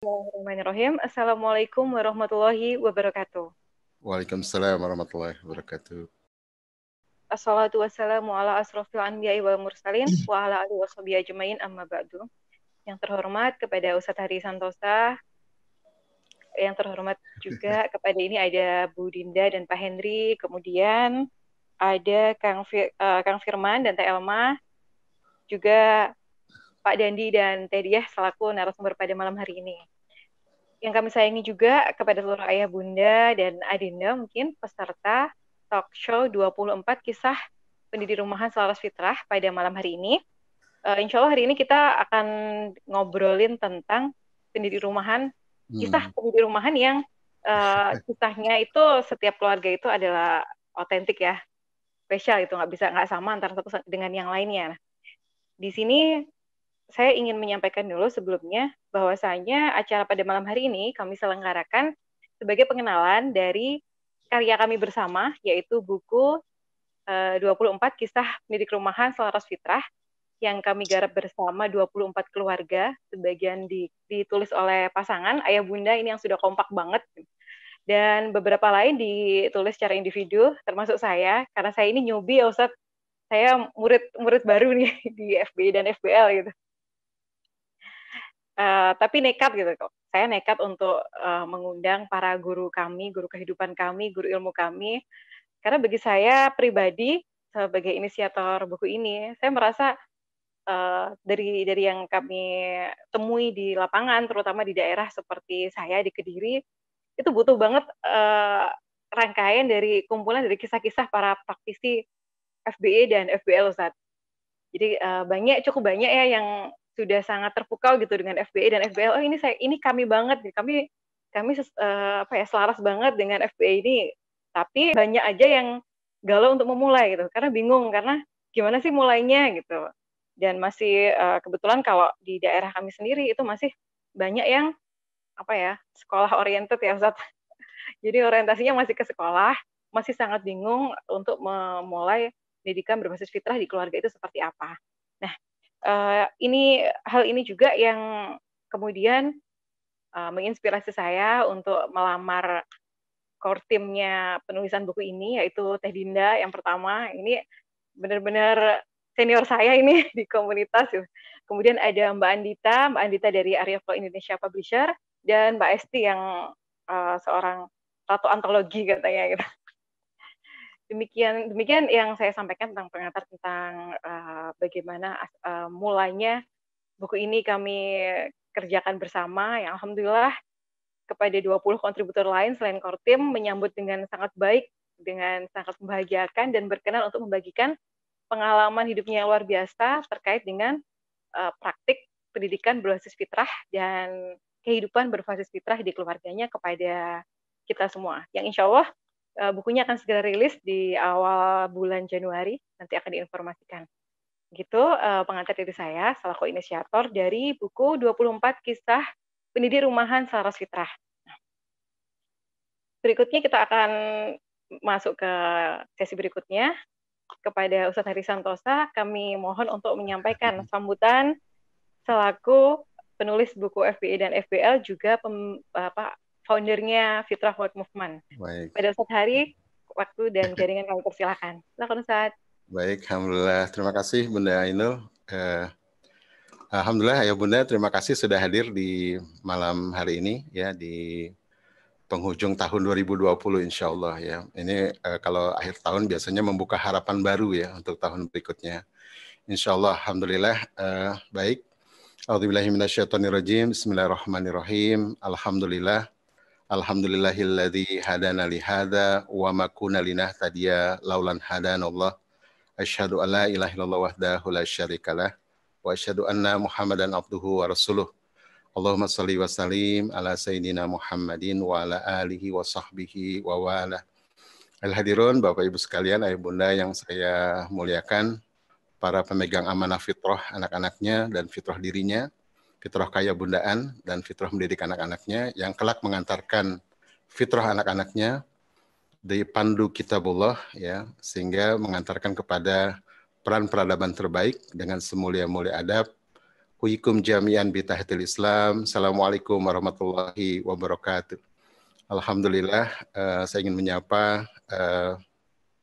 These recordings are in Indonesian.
Bismillahirrahmanirrahim. Assalamualaikum warahmatullahi wabarakatuh. Waalaikumsalam warahmatullahi wabarakatuh. Assalatu wassalamu ala asrofil anbiya'i wal mursalin wa ala alihi washabihi ajmain amma ba'du. Yang terhormat kepada Ustadz Hari Santosa, yang terhormat juga kepada ini ada Bu Dinda dan Pak Henry, kemudian ada Kang Firman dan Teh Elma, juga Pak Dandi dan Teh Diah selaku narasumber pada malam hari ini. Yang kami sayangi juga kepada seluruh ayah bunda dan adinda mungkin peserta talk show 24 kisah pendidik rumahan selaras fitrah pada malam hari ini. Insya Allah hari ini kita akan ngobrolin tentang pendidik rumahan, kisah pendidik rumahan yang kisahnya itu setiap keluarga itu adalah otentik ya, spesial itu nggak sama antara satu dengan yang lainnya. Di sini saya ingin menyampaikan dulu sebelumnya bahwasanya acara pada malam hari ini kami selenggarakan sebagai pengenalan dari karya kami bersama, yaitu buku 24 Kisah Pendidik Rumahan Selaras Fitrah yang kami garap bersama 24 keluarga, sebagian ditulis oleh pasangan, ayah bunda ini yang sudah kompak banget, dan beberapa lain ditulis secara individu, termasuk saya, karena saya ini newbie ya Ustadz, saya murid baru nih di FBI dan FBL gitu. Tapi nekat gitu kok. Saya nekat untuk mengundang para guru kami, guru kehidupan kami, guru ilmu kami. Karena bagi saya pribadi sebagai inisiator buku ini, saya merasa dari yang kami temui di lapangan, terutama di daerah seperti saya di Kediri, itu butuh banget rangkaian dari kumpulan dari kisah-kisah para praktisi FBI dan FBL, Ustadz. Jadi cukup banyak ya yang sudah sangat terpukau gitu dengan FBI dan FBL. Oh ini kami banget, kami selaras banget dengan FBI ini. Tapi banyak aja yang galau untuk memulai gitu, karena bingung karena gimana sih mulainya gitu. Dan masih kebetulan kalau di daerah kami sendiri itu masih banyak yang sekolah oriented ya Ustaz. Jadi orientasinya masih ke sekolah, masih sangat bingung untuk memulai pendidikan berbasis fitrah di keluarga itu seperti apa. Nah, hal ini juga yang kemudian menginspirasi saya untuk melamar core timnya penulisan buku ini, yaitu Teh Dinda yang pertama. Ini benar-benar senior saya ini di komunitas. Kemudian ada Mbak Andita dari Arya Flow Indonesia Publisher, dan Mbak Esti yang seorang ratu antologi katanya gitu. Demikian yang saya sampaikan tentang pengantar tentang bagaimana mulainya buku ini kami kerjakan bersama, yang alhamdulillah kepada 20 kontributor lain selain core team menyambut dengan sangat baik, dengan sangat membahagiakan dan berkenan untuk membagikan pengalaman hidupnya yang luar biasa terkait dengan praktik pendidikan berbasis fitrah dan kehidupan berbasis fitrah di keluarganya kepada kita semua. Yang insya Allah bukunya akan segera rilis di awal bulan Januari, nanti akan diinformasikan. Gitu pengantar dari saya, selaku inisiator dari buku 24 Kisah Pendidik Rumahan Selaras Fitrah. Berikutnya kita akan masuk ke sesi berikutnya. Kepada Ustadz Hari Santosa, kami mohon untuk menyampaikan sambutan selaku penulis buku FBI dan FBL, juga foundernya Fitrah World Movement. Baik. Pada Ustadz Hari, waktu dan jaringan kami persilakan. Silakan Ustadz. Baik, alhamdulillah. Terima kasih Bunda Ainul. Alhamdulillah ya Bunda, terima kasih sudah hadir di malam hari ini ya, di penghujung tahun 2020 insya Allah ya. Ini kalau akhir tahun biasanya membuka harapan baru ya untuk tahun berikutnya. Insya Allah, alhamdulillah. Baik. A'udzubillahiminasyaitonirrajim. Bismillahirrahmanirrahim. Alhamdulillah. Alhamdulillahilladzi hadana lihada wa ma kunna linahtadiya laulan hadanallah. Asyhadu an la ilaha illallah wahdahu la syarikalah wa asyhadu anna Muhammadan abduhu wa rasuluh. Allahumma shalli wa sallim ala sayyidina Muhammadin wa ala alihi wa sahbihi wa wala. Al-hadirun, Bapak Ibu sekalian, ayah bunda yang saya muliakan, para pemegang amanah fitrah anak-anaknya dan fitrah dirinya, fitrah kaya bundaan dan fitrah mendidik anak-anaknya, yang kelak mengantarkan fitrah anak-anaknya di pandu kitabullah ya, sehingga mengantarkan kepada peran peradaban terbaik dengan semulia-mulia adab, Huikum jami'an bitahatil Islam. Assalamualaikum warahmatullahi wabarakatuh. Alhamdulillah, saya ingin menyapa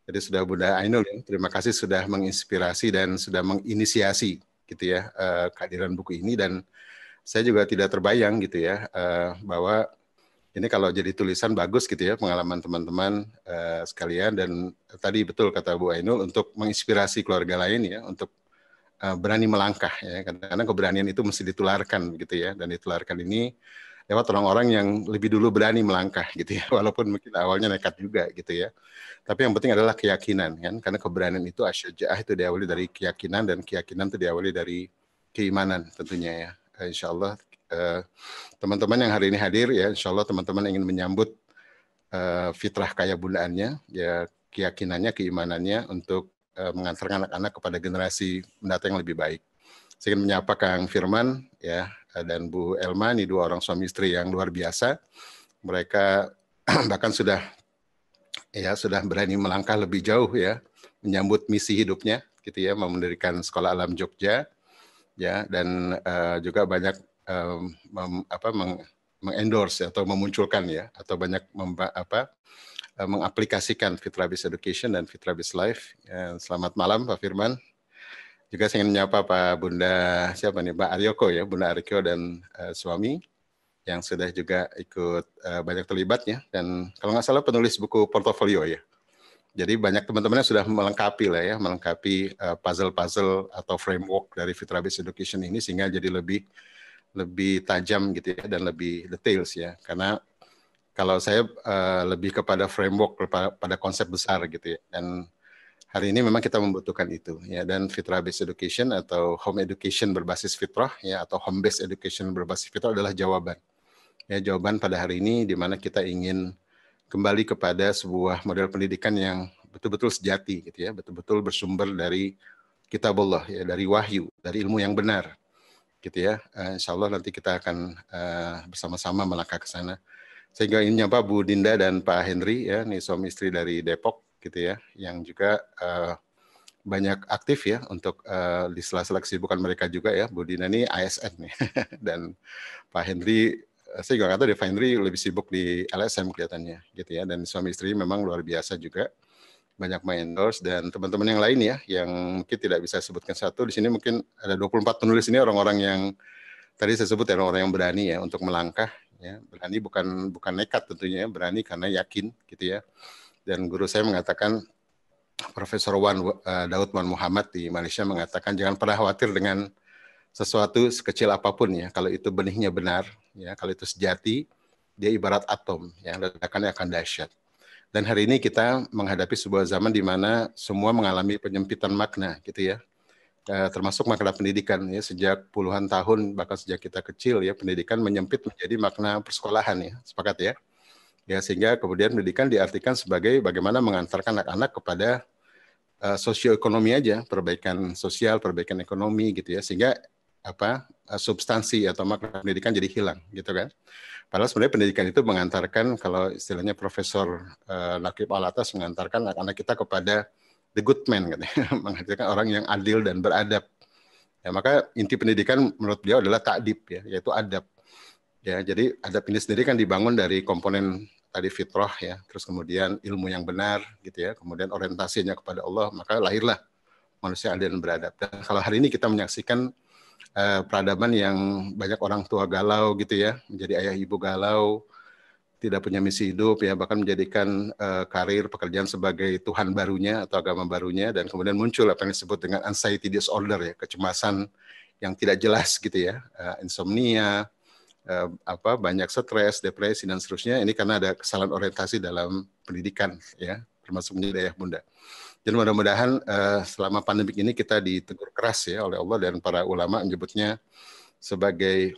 jadi sudah Bunda Ainul ya. Terima kasih sudah menginspirasi dan sudah menginisiasi gitu ya kehadiran buku ini, dan saya juga tidak terbayang gitu ya bahwa ini kalau jadi tulisan bagus gitu ya, pengalaman teman-teman sekalian, dan tadi betul kata Bu Ainul untuk menginspirasi keluarga lain ya untuk berani melangkah ya, karena keberanian itu mesti ditularkan gitu ya, dan ditularkan ini lewat orang-orang yang lebih dulu berani melangkah gitu ya, walaupun mungkin awalnya nekat juga gitu ya. Tapi yang penting adalah keyakinan kan, karena keberanian itu asyaja'ah itu diawali dari keyakinan, dan keyakinan itu diawali dari keimanan tentunya ya. Insya Allah teman-teman yang hari ini hadir ya, insya Allah teman-teman ingin menyambut fitrah kaya bundaannya ya, keyakinannya, keimanannya untuk mengantarkan anak-anak kepada generasi mendatang yang lebih baik. Saya ingin menyapa Kang Firman ya dan Bu Elma, ini dua orang suami istri yang luar biasa. Mereka bahkan sudah berani melangkah lebih jauh ya, menyambut misi hidupnya gitu ya, mendirikan Sekolah Alam Jogja ya, dan juga banyak mengendorse atau memunculkan ya, atau banyak mengaplikasikan Fitrabis Education dan Fitrabis Life. Selamat malam Pak Firman. Juga saya ingin menyapa Pak Bunda siapa nih, Pak Aryoko ya, Bunda Aryoko dan suami yang sudah juga ikut banyak terlibatnya, dan kalau nggak salah penulis buku portofolio ya. Jadi banyak teman-teman yang sudah melengkapi lah ya, melengkapi puzzle-puzzle atau framework dari Fitrabis Education ini, sehingga jadi lebih tajam gitu ya, dan lebih details ya. Karena kalau saya lebih kepada framework, pada konsep besar gitu ya. Dan hari ini memang kita membutuhkan itu ya, dan Fitrah-based education atau home education berbasis fitrah ya, atau home based education berbasis fitrah adalah jawaban. Ya, jawaban pada hari ini di mana kita ingin kembali kepada sebuah model pendidikan yang betul-betul sejati gitu ya, betul-betul bersumber dari kitabullah ya, dari wahyu, dari ilmu yang benar gitu ya. Insya Allah nanti kita akan bersama-sama melangkah ke sana. Sehingga ini nyapa Bu Dinda dan Pak Henry ya, nih suami istri dari Depok gitu ya, yang juga banyak aktif ya untuk di sela-sela kesibukan mereka juga ya. Bu Dinda ini ASN nih dan Pak Henry, saya juga nggak tahu deh, Pak Henry lebih sibuk di LSM kelihatannya gitu ya, dan suami istri memang luar biasa juga, banyak endorse, dan teman-teman yang lain ya, yang mungkin tidak bisa sebutkan satu di sini. Mungkin ada 24 penulis ini orang-orang yang tadi saya sebut ya, orang-orang yang berani ya untuk melangkah ya, berani bukan nekat tentunya ya, berani karena yakin gitu ya. Dan guru saya mengatakan, Profesor Daud Wan Muhammad di Malaysia mengatakan, jangan pernah khawatir dengan sesuatu sekecil apapun ya, kalau itu benihnya benar ya, kalau itu sejati, dia ibarat atom ya, ledakannya akan dahsyat. Dan hari ini kita menghadapi sebuah zaman di mana semua mengalami penyempitan makna gitu ya, termasuk makna pendidikan ya, sejak puluhan tahun, bahkan sejak kita kecil ya, pendidikan menyempit menjadi makna persekolahan ya, sepakat ya. Ya, sehingga kemudian pendidikan diartikan sebagai bagaimana mengantarkan anak-anak kepada sosioekonomi aja, perbaikan sosial, perbaikan ekonomi gitu ya, sehingga substansi atau makna pendidikan jadi hilang gitu kan. Padahal sebenarnya pendidikan itu mengantarkan, kalau istilahnya Profesor Naqib Al-Atas, mengantarkan anak-anak kita kepada the good man gitu ya, menghadirkan orang yang adil dan beradab. Ya, maka inti pendidikan menurut beliau adalah ta'dib ya, yaitu adab. Ya, jadi adab ini sendiri kan dibangun dari komponen tadi fitrah ya, terus kemudian ilmu yang benar gitu ya, kemudian orientasinya kepada Allah, maka lahirlah manusia adil dan beradab. Dan kalau hari ini kita menyaksikan peradaban yang banyak orang tua galau gitu ya, menjadi ayah ibu galau, tidak punya misi hidup ya, bahkan menjadikan karir pekerjaan sebagai Tuhan barunya atau agama barunya, dan kemudian muncul apa yang disebut dengan anxiety disorder ya, kecemasan yang tidak jelas gitu ya, insomnia, banyak stres, depresi dan seterusnya. Ini karena ada kesalahan orientasi dalam pendidikan ya, termasuk menjadi ayah bunda. Dan mudah-mudahan selama pandemik ini kita ditegur keras ya oleh Allah, dan para ulama menyebutnya sebagai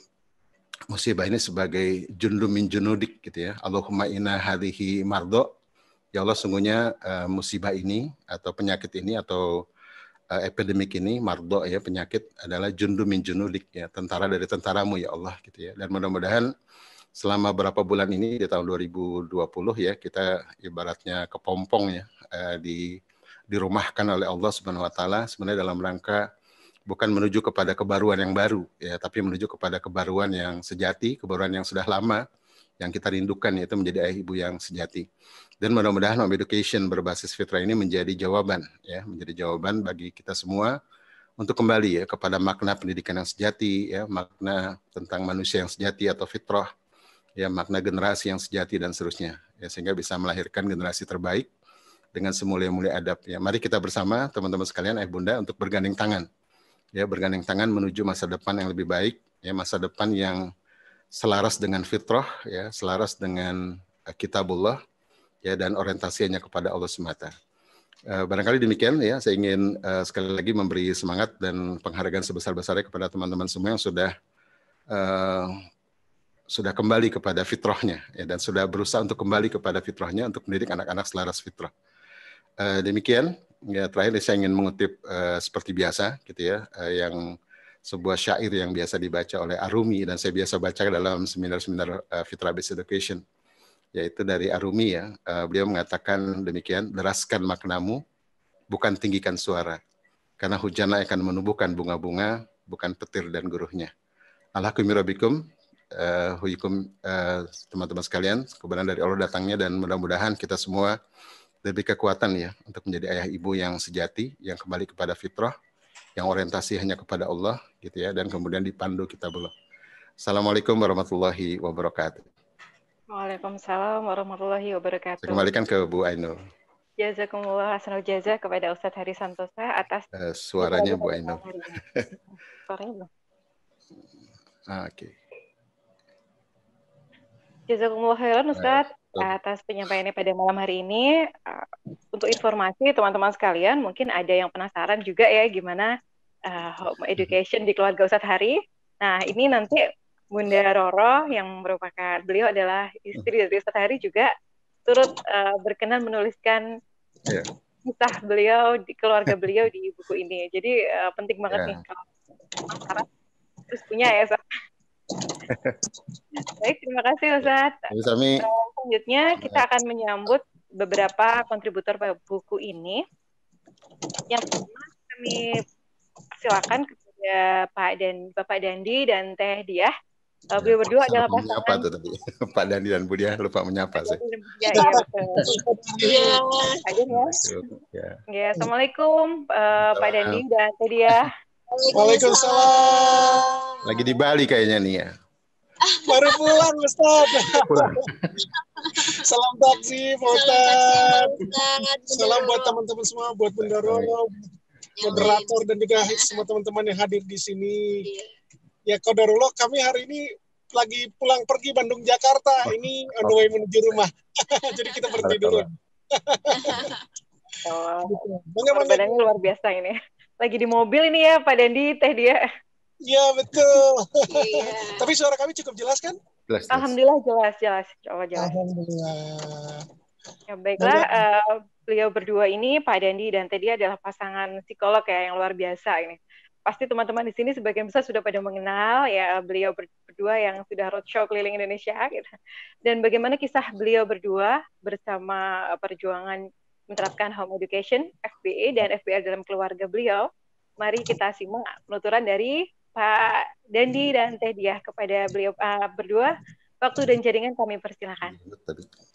musibah ini sebagai jundum min junudik gitu ya. Allahumma inna hadhihi mardo. Ya Allah, sungguhnya musibah ini atau penyakit ini atau epidemik ini, mardo ya, penyakit, adalah jundum min junudik ya, tentara dari tentaramu ya Allah gitu ya. Dan mudah-mudahan selama berapa bulan ini di tahun 2020 ya, kita ibaratnya kepompong ya, dirumahkan oleh Allah Subhanahu wa taala sebenarnya dalam rangka bukan menuju kepada kebaruan yang baru, ya, tapi menuju kepada kebaruan yang sejati, kebaruan yang sudah lama, yang kita rindukan, yaitu menjadi ayah ibu yang sejati. Dan mudah-mudahan home education berbasis fitrah ini menjadi jawaban, ya, menjadi jawaban bagi kita semua untuk kembali ya kepada makna pendidikan yang sejati, ya, makna tentang manusia yang sejati atau fitrah, ya, makna generasi yang sejati dan seterusnya, ya, sehingga bisa melahirkan generasi terbaik dengan semulia-mulia adab. Ya, mari kita bersama teman-teman sekalian, ayah bunda, untuk bergandeng tangan, ya, bergandeng tangan menuju masa depan yang lebih baik, ya, masa depan yang selaras dengan fitrah, ya, selaras dengan kitabullah, ya, dan orientasinya kepada Allah semata. Barangkali demikian, ya, saya ingin sekali lagi memberi semangat dan penghargaan sebesar-besarnya kepada teman-teman semua yang sudah kembali kepada fitrahnya, ya, dan sudah berusaha untuk kembali kepada fitrahnya untuk mendidik anak-anak selaras fitrah. Demikian, ya, terakhir saya ingin mengutip seperti biasa, gitu ya, yang sebuah syair yang biasa dibaca oleh Arumi dan saya biasa baca dalam seminar-seminar Fitrah Based Education, yaitu dari Arumi, ya. Beliau mengatakan demikian, deraskan maknamu, bukan tinggikan suara, karena hujanlah akan menumbuhkan bunga-bunga, bukan petir dan guruhnya. Alhamdulillah, huikum, teman-teman sekalian, kebenaran dari Allah datangnya, dan mudah-mudahan kita semua diberi kekuatan, ya, untuk menjadi ayah ibu yang sejati, yang kembali kepada fitrah, yang orientasi hanya kepada Allah, gitu ya, dan kemudian dipandu kitabullah. Assalamualaikum warahmatullahi wabarakatuh. Waalaikumsalam warahmatullahi Saya wabarakatuh. kembalikan ke Bu Ainul. Jazakumullah hasanul jazak kepada Ustadz Hari Santosa atas suaranya Bu Ainul. Suaranya. Oke. Jazakumullah khairan Ustadz atas penyampaiannya pada malam hari ini. Untuk informasi teman-teman sekalian, mungkin ada yang penasaran juga ya gimana home education di keluarga Ustadz Hari. Nah, ini nanti Bunda Roro yang merupakan, beliau adalah istri dari Ustadz Hari, juga turut berkenan menuliskan kisah beliau di keluarga beliau di buku ini. Jadi penting banget nih kalau penasaran terus punya ya Ustadz. Baik, terima kasih Ustadz. Selanjutnya kita akan menyambut beberapa kontributor buku ini. Yang pertama kami silakan kepada Bapak Dandi dan Teh Diah. Beliau berdua adalah pasangan. Menyapa tuh tadi. Pak Dandi dan Bu Diah lupa menyapa saya. Ya, iya betul. Ya, Assalamualaikum Pak Dandi dan Teh Diah. Waalaikumsalam. Lagi di Bali kayaknya nih ya. Baru pulang Ustaz. Salam taksi Pak Ustaz. Salam buat teman-teman semua, buat Bunda Roro, moderator dan juga semua teman-teman yang hadir di sini. Ya qadarullah, kami hari ini lagi pulang pergi Bandung Jakarta. Ini on the way menuju rumah. Jadi kita berhenti dulu. Badannya luar biasa ini. Lagi di mobil ini ya Pak Dandi, Teh Diah. Iya betul. Tapi suara kami cukup jelas kan? Jelas. Alhamdulillah jelas. Alhamdulillah. Ya baiklah, beliau berdua ini Pak Dandi dan Teh Diah adalah pasangan psikolog ya yang luar biasa ini. Pasti teman-teman di sini sebagian besar sudah pada mengenal ya beliau berdua yang sudah roadshow keliling Indonesia gitu. Dan bagaimana kisah beliau berdua bersama perjuangan menerapkan home education, FBE dan FBR dalam keluarga beliau. Mari kita simak penuturan dari Pak Dandi dan Teh Diah kepada beliau berdua. Waktu dan jaringan kami persilakan.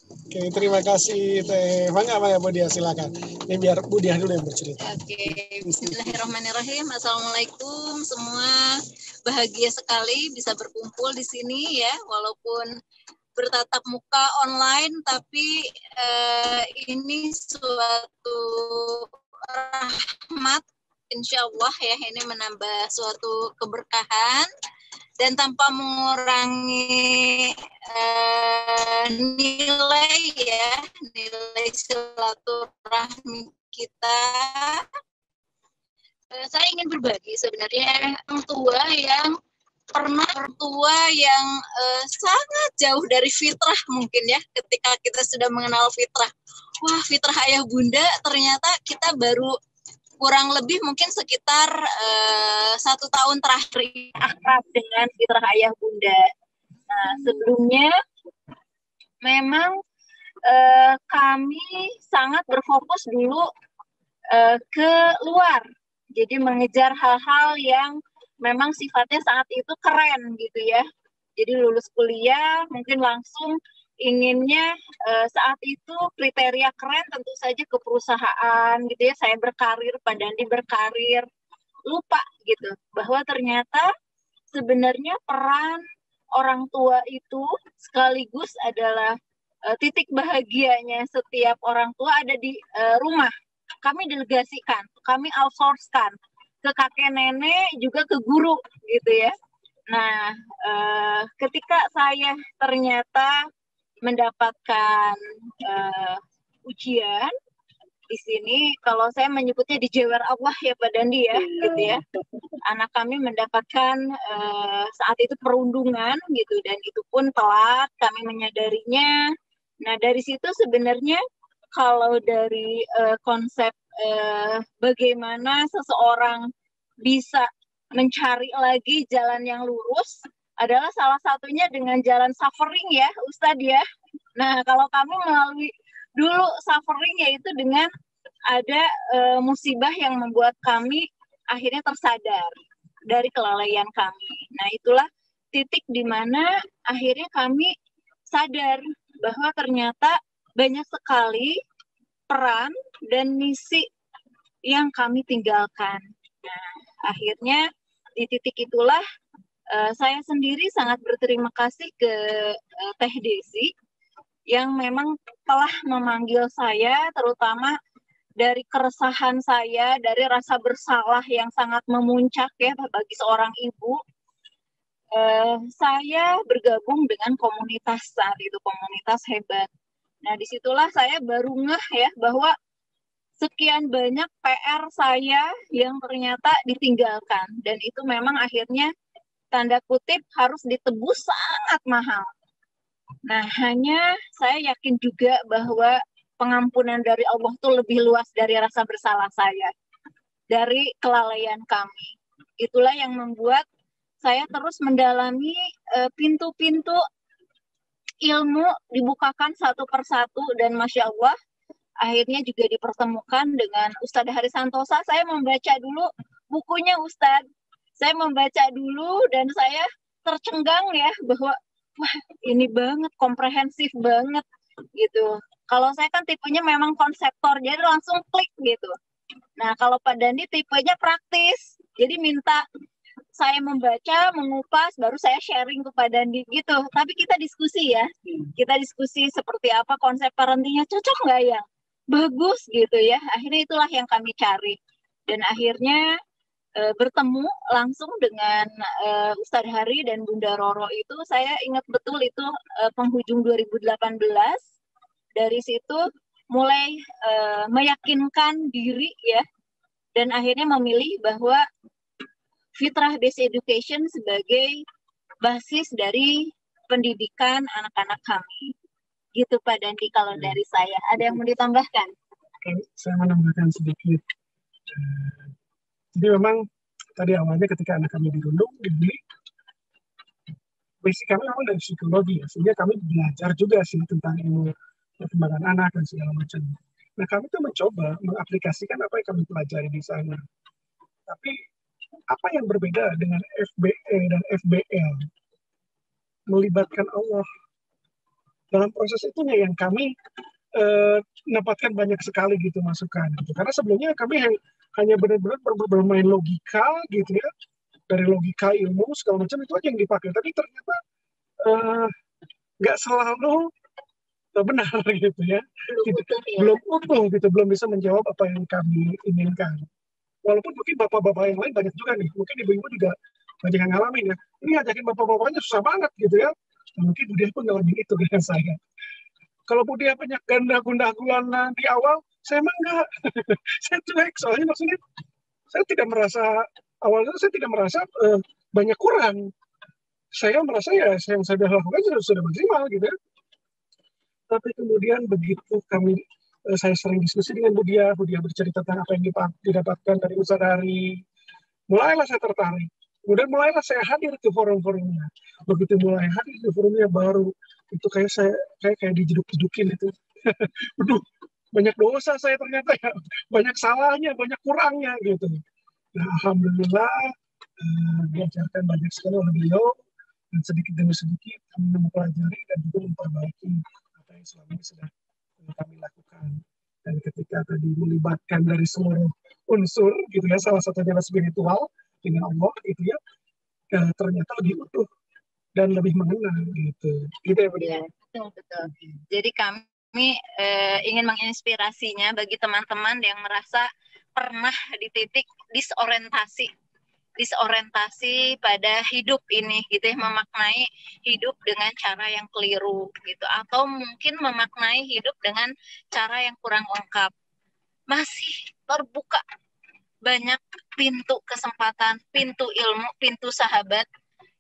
Oke, terima kasih Teh. Bangga Bu Diah, silakan. Ini biar Bu Diah dulu yang bercerita. Oke, bismillahirrahmanirrahim. Assalamualaikum semua. Bahagia sekali bisa berkumpul di sini ya, walaupun bertatap muka online, tapi ini suatu rahmat, insya Allah ya, ini menambah suatu keberkahan dan tanpa mengurangi nilai silaturahmi kita. Saya ingin berbagi sebenarnya orang tua yang sangat jauh dari fitrah mungkin ya, ketika kita sudah mengenal fitrah. Wah, fitrah ayah bunda ternyata kita baru kurang lebih mungkin sekitar 1 tahun terakhir akrab dengan fitrah ayah bunda. Nah, sebelumnya memang kami sangat berfokus dulu ke luar, Jadi mengejar hal-hal yang memang sifatnya saat itu keren gitu ya. Jadi lulus kuliah mungkin langsung inginnya saat itu kriteria keren tentu saja ke perusahaan gitu ya. Saya berkarir, Pak Dandi berkarir. Lupa gitu bahwa ternyata sebenarnya peran orang tua itu sekaligus adalah titik bahagianya setiap orang tua ada di rumah. Kami delegasikan, kami outsourcekan ke kakek nenek juga ke guru gitu ya. Nah, ketika saya ternyata mendapatkan ujian di sini, kalau saya menyebutnya dijewer Allah ya Pak Dandi ya, gitu ya. Anak kami mendapatkan saat itu perundungan gitu, dan itu pun telat kami menyadarinya. Nah dari situ sebenarnya kalau dari konsep bagaimana seseorang bisa mencari lagi jalan yang lurus adalah salah satunya dengan jalan suffering ya Ustadz ya. Nah kalau kami melalui dulu suffering yaitu dengan ada musibah yang membuat kami akhirnya tersadar dari kelalaian kami. Nah itulah titik di mana akhirnya kami sadar bahwa ternyata banyak sekali peran dan misi yang kami tinggalkan. Nah, akhirnya di titik itulah saya sendiri sangat berterima kasih ke Teh Desi yang memang telah memanggil saya, terutama dari keresahan saya, dari rasa bersalah yang sangat memuncak ya bagi seorang ibu. Saya bergabung dengan komunitas saat itu, komunitas hebat. Nah, disitulah saya baru ngeh ya bahwa sekian banyak PR saya yang ternyata ditinggalkan. Dan itu memang akhirnya tanda kutip harus ditebus sangat mahal. Nah, hanya saya yakin juga bahwa pengampunan dari Allah itu lebih luas dari rasa bersalah saya, dari kelalaian kami. Itulah yang membuat saya terus mendalami pintu-pintu ilmu dibukakan satu persatu, dan Masya Allah akhirnya juga dipertemukan dengan Ustadz Haris Santosa. Saya membaca dulu bukunya Ustadz, saya membaca dulu dan saya tercengang ya bahwa wah ini banget, komprehensif banget gitu. Kalau saya kan tipenya memang konseptor, jadi langsung klik gitu. Nah kalau Pak Dandi tipenya praktis, jadi minta saya membaca, mengupas, baru saya sharing ke Pak Dandi gitu. Tapi kita diskusi ya, kita diskusi seperti apa konsep parentingnya, cocok nggak ya? Bagus gitu ya. Akhirnya itulah yang kami cari. Dan akhirnya bertemu langsung dengan Ustadz Hari dan Bunda Roro itu, saya ingat betul itu penghujung 2018. Dari situ mulai meyakinkan diri ya, dan akhirnya memilih bahwa Fitrah Based Education sebagai basis dari pendidikan anak-anak kami. Gitu Pak Dandi kalau dari saya. Ada yang mau ditambahkan? Oke, saya menambahkan sedikit. Jadi memang tadi awalnya ketika anak kami dirundung, dibeli, basic kami memang dari psikologi, sehingga kami belajar juga sih tentang ilmu perkembangan anak dan segala macam. Nah kami tuh mencoba mengaplikasikan apa yang kami pelajari di sana. Tapi apa yang berbeda dengan FBE dan FBL? Melibatkan Allah. Dalam proses itunya yang kami mendapatkan banyak sekali gitu masukan. Gitu. Karena sebelumnya kami hanya benar-benar bermain logika gitu ya. Dari logika ilmu segala macam itu aja yang dipakai. Tapi ternyata nggak selalu benar gitu ya. Belum utuh gitu, belum bisa menjawab apa yang kami inginkan. Walaupun mungkin bapak-bapak yang lain banyak juga nih, mungkin ibu-ibu juga banyak yang ngalamin ya. Ini ngajakin bapak-bapaknya susah banget gitu ya. Nah, mungkin Budia pun ngalamin itu dengan saya. Kalau Budia banyak gundah gulana di awal, saya emang enggak. Saya cuek, soalnya maksudnya saya tidak merasa, awalnya saya tidak merasa banyak kurang. Saya merasa ya yang saya lakukan sudah maksimal gitu ya. Tapi kemudian begitu saya sering diskusi dengan Budia bercerita tentang apa yang didapatkan dari Ustadz Hari, mulailah saya tertarik. Kemudian mulailah saya hadir ke forum-forumnya. Begitu mulai hadir di forumnya baru, itu kayak saya kayak dijeduk-jedukin itu. Aduh, banyak dosa saya ternyata ya, banyak salahnya, banyak kurangnya gitu. Nah, alhamdulillah diajarkan banyak sekali oleh beliau, dan sedikit demi sedikit kami mempelajari dan juga memperbaiki apa yang selama ini sudah kami lakukan. Dan ketika tadi melibatkan dari seluruh unsur gitu ya, salah satunya adalah spiritual dengan Allah gitu ya, ternyata lebih utuh dan lebih mengenal gitu. Gitu ya, Bu. Ya, betul. Jadi kami ingin menginspirasinya bagi teman-teman yang merasa pernah di titik disorientasi pada hidup ini gitu ya, memaknai hidup dengan cara yang keliru gitu, atau mungkin memaknai hidup dengan cara yang kurang lengkap. Masih terbuka banyak pintu kesempatan, pintu ilmu, pintu sahabat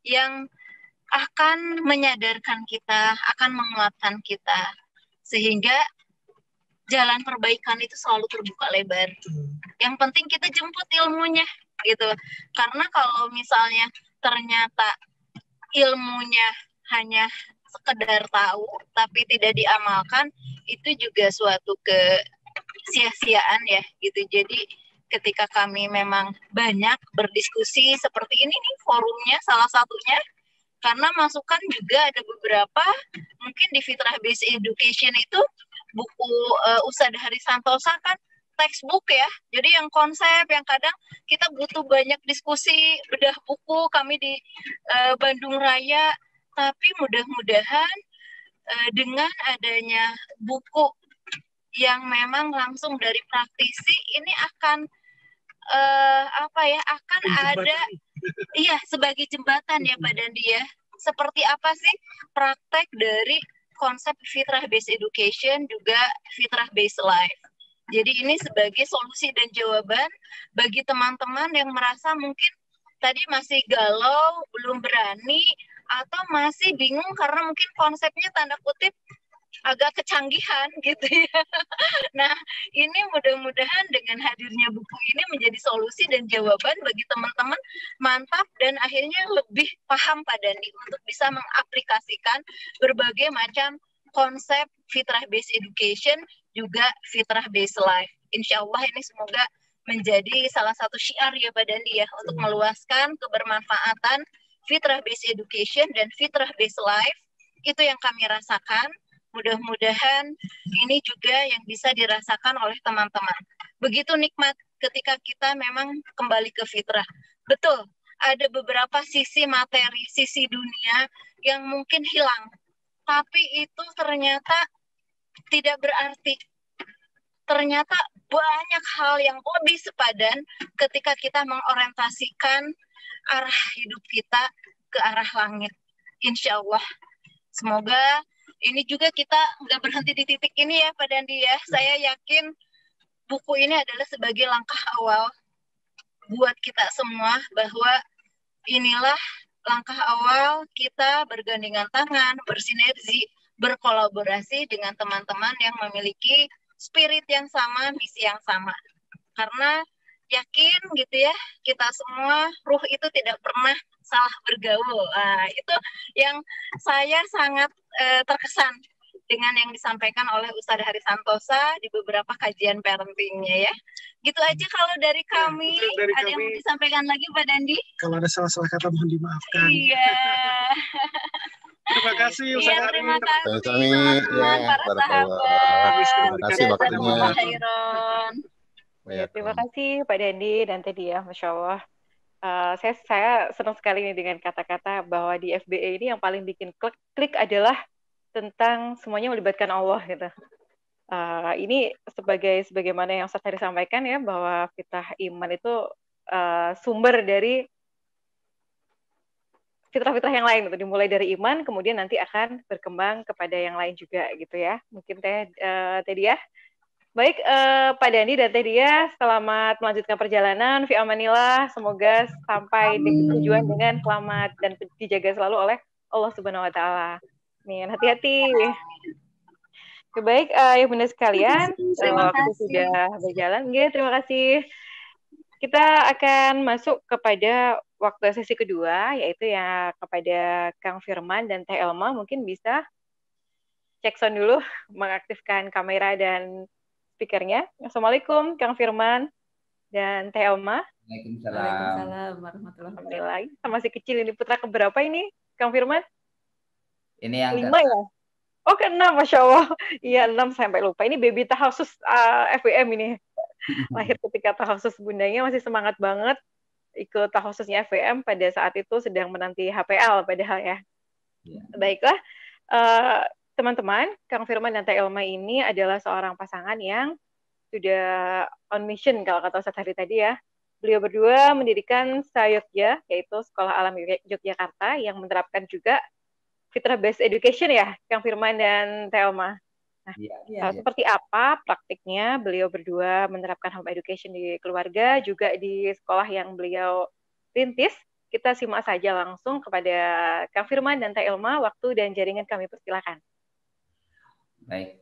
yang akan menyadarkan kita, akan menguatkan kita, sehingga jalan perbaikan itu selalu terbuka lebar. Yang penting kita jemput ilmunya gitu. Karena kalau misalnya ternyata ilmunya hanya sekedar tahu tapi tidak diamalkan, itu juga suatu kesia-siaan ya gitu. Jadi ketika kami memang banyak berdiskusi seperti ini nih forumnya salah satunya, karena masukan juga ada beberapa, mungkin di Fitrah Based Education itu buku Ustadz Hari Santosa kan textbook ya, jadi yang konsep yang kadang kita butuh banyak diskusi, bedah buku kami di Bandung Raya, tapi mudah-mudahan dengan adanya buku yang memang langsung dari praktisi ini akan akan ada sebagai jembatan ya Pak Dandi ya. Seperti apa sih praktek dari konsep Fitrah Based Education juga Fitrah Based Life. Jadi ini sebagai solusi dan jawaban bagi teman-teman yang merasa mungkin tadi masih galau, belum berani, atau masih bingung karena mungkin konsepnya tanda kutip agak kecanggihan gitu ya. Nah, ini mudah-mudahan dengan hadirnya buku ini menjadi solusi dan jawaban bagi teman-teman mantap dan akhirnya lebih paham Pak Dandi untuk bisa mengaplikasikan berbagai macam konsep Fitrah Based Education juga Fitrah Based Life. Insya Allah ini semoga menjadi salah satu syiar ya Pak Dandi ya untuk meluaskan kebermanfaatan Fitrah Based Education dan Fitrah Based Life. Itu yang kami rasakan. Mudah-mudahan ini juga yang bisa dirasakan oleh teman-teman. Begitu nikmat ketika kita memang kembali ke fitrah. Betul, ada beberapa sisi materi, sisi dunia yang mungkin hilang. Tapi itu ternyata tidak berarti. Ternyata banyak hal yang lebih sepadan ketika kita mengorientasikan arah hidup kita ke arah langit. Insya Allah. Semoga ini juga kita nggak berhenti di titik ini ya Pak Dandi ya. Saya yakin buku ini adalah sebagai langkah awal buat kita semua bahwa inilah langkah awal kita bergandengan tangan, bersinergi, berkolaborasi dengan teman-teman yang memiliki spirit yang sama, misi yang sama. Karena yakin gitu ya, kita semua ruh itu tidak pernah salah bergaul. Nah, itu yang saya sangat terkesan dengan yang disampaikan oleh Ustadz Hari Santosa di beberapa kajian parentingnya ya. Gitu aja kalau dari kami. Ada yang mau disampaikan lagi Pak Dandi? Kalau ada salah-salah kata mohon dimaafkan. Iya. Terima kasih Ustadz Hari. Terima kasih teman-teman, para sahabat. Terima kasih waktunya. Terima kasih Pak Dandi dan tadi ya, Masya Allah. Saya senang sekali nih dengan kata-kata bahwa di FBE ini yang paling bikin klik adalah tentang semuanya melibatkan Allah gitu. Ini sebagaimana yang Ustaz tadi sampaikan ya, bahwa fitrah iman itu sumber dari fitrah-fitrah yang lain, gitu. Dimulai dari iman, kemudian nanti akan berkembang kepada yang lain juga gitu ya. Mungkin tadi ya. Baik, Pak Dandi dan Teh Dia, selamat melanjutkan perjalanan. Fi amanillah, semoga sampai di tujuan dengan selamat dan dijaga selalu oleh Allah Subhanahu Wa Taala. Amin. Hati-hati. Baik, ya bunda sekalian, waktu sudah berjalan. Terima kasih. Kita akan masuk kepada waktu sesi kedua, yaitu ya kepada Kang Firman dan Teh Elma. Mungkin bisa cek sound dulu, mengaktifkan kamera dan speakernya. Assalamualaikum, Kang Firman. dan Teh Elma. Waalaikumsalam. Waalaikumsalam warahmatullahi wabarakatuh. Alhamdulillah. Masih kecil ini, putra keberapa ini, Kang Firman? Ini yang 5 ya? Oh, ke-6, Masya Allah. Iya, 6 sampai lupa. Ini baby tahasus FWM ini. Lahir ketika tahasus bundanya, masih semangat banget ikut tahasusnya FWM pada saat itu sedang menanti HPL padahal ya. Baiklah, teman-teman, Kang Firman dan Teh Elma ini adalah seorang pasangan yang sudah on mission kalau kata Ustaz Hari tadi ya. Beliau berdua mendirikan Sayogya, yaitu Sekolah Alam Yogyakarta yang menerapkan juga fitrah based education ya, Kang Firman dan Teh Elma. Nah, seperti apa praktiknya beliau berdua menerapkan home education di keluarga, juga di sekolah yang beliau rintis? Kita simak saja langsung kepada Kang Firman dan Teh Elma. Waktu dan jaringan kami persilakan. Baik.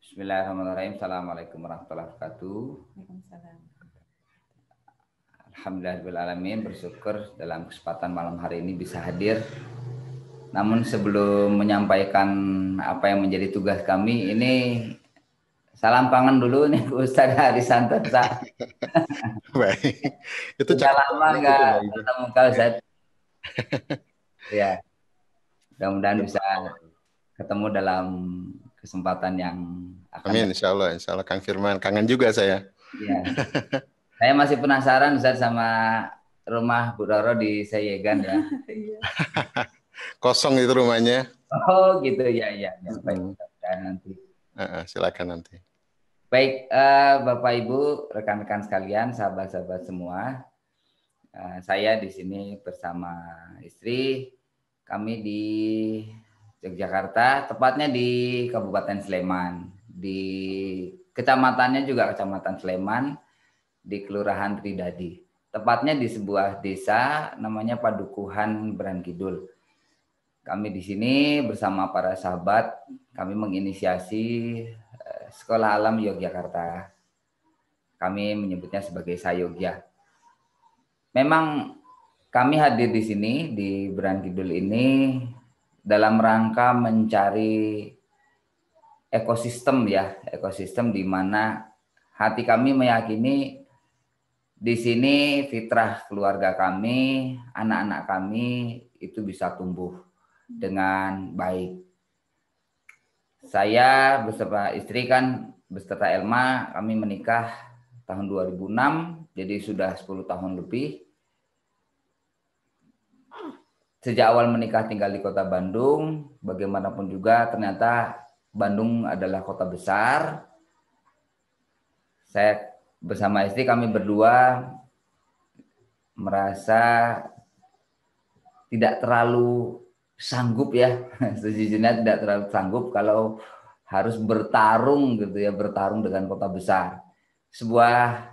Bismillahirrahmanirrahim. Assalamualaikum warahmatullahi wabarakatuh. Alhamdulillahirrahmanirrahim. Bersyukur dalam kesempatan malam hari ini bisa hadir. Namun sebelum menyampaikan apa yang menjadi tugas kami, ini salam kangen dulu nih Ustaz Harisanto. Baik. Itu sudah lama nggak ketemu Kak Ustaz. Ya, mudah-mudahan bisa ketemu dalam kesempatan yang akan. Amin, insya Allah Kang Firman. Kangen juga saya. Ya. Saya masih penasaran Ustaz sama rumah Bu Roro di Sayegan ya. Kosong itu rumahnya. Oh gitu ya. Baik, nanti. Silakan nanti. Baik, Bapak Ibu, rekan-rekan sekalian, sahabat-sahabat semua. Saya di sini bersama istri. Kami di Yogyakarta, tepatnya di Kabupaten Sleman. Di kecamatannya juga Kecamatan Sleman, di Kelurahan Tridadi. Tepatnya di sebuah desa namanya Padukuhan Berankidul. Kami di sini bersama para sahabat, kami menginisiasi Sekolah Alam Yogyakarta. Kami menyebutnya sebagai Sayogya. Memang kami hadir di sini di Berankidul ini dalam rangka mencari ekosistem ya, ekosistem di mana hati kami meyakini di sini fitrah keluarga kami, anak-anak kami itu bisa tumbuh dengan baik. Saya beserta istri kan beserta Elma, kami menikah tahun 2006, jadi sudah 10 tahun lebih. Sejak awal menikah tinggal di kota Bandung, bagaimanapun juga ternyata Bandung adalah kota besar. Saya bersama istri kami berdua merasa tidak terlalu sanggup ya, sejujurnya tidak terlalu sanggup kalau harus bertarung gitu ya, bertarung dengan kota besar. Sebuah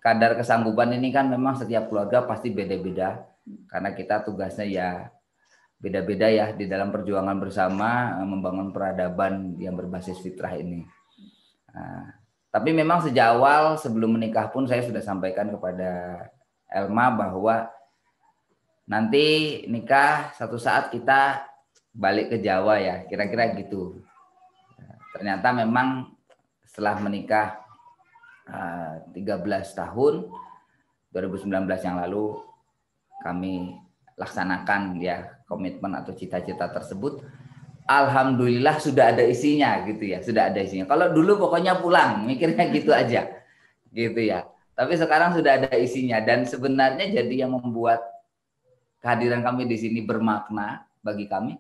kadar kesanggupan ini kan memang setiap keluarga pasti beda-beda, karena kita tugasnya ya beda-beda ya di dalam perjuangan bersama membangun peradaban yang berbasis fitrah ini. Tapi memang sejak awal sebelum menikah pun saya sudah sampaikan kepada Elma bahwa nanti nikah satu saat kita balik ke Jawa ya, kira-kira gitu. Ternyata memang setelah menikah 13 tahun, 2019 yang lalu kami laksanakan ya komitmen atau cita-cita tersebut. Alhamdulillah sudah ada isinya gitu ya, sudah ada isinya. Kalau dulu pokoknya pulang, mikirnya gitu aja, gitu ya. Tapi sekarang sudah ada isinya dan sebenarnya jadi yang membuat kehadiran kami di sini bermakna bagi kami.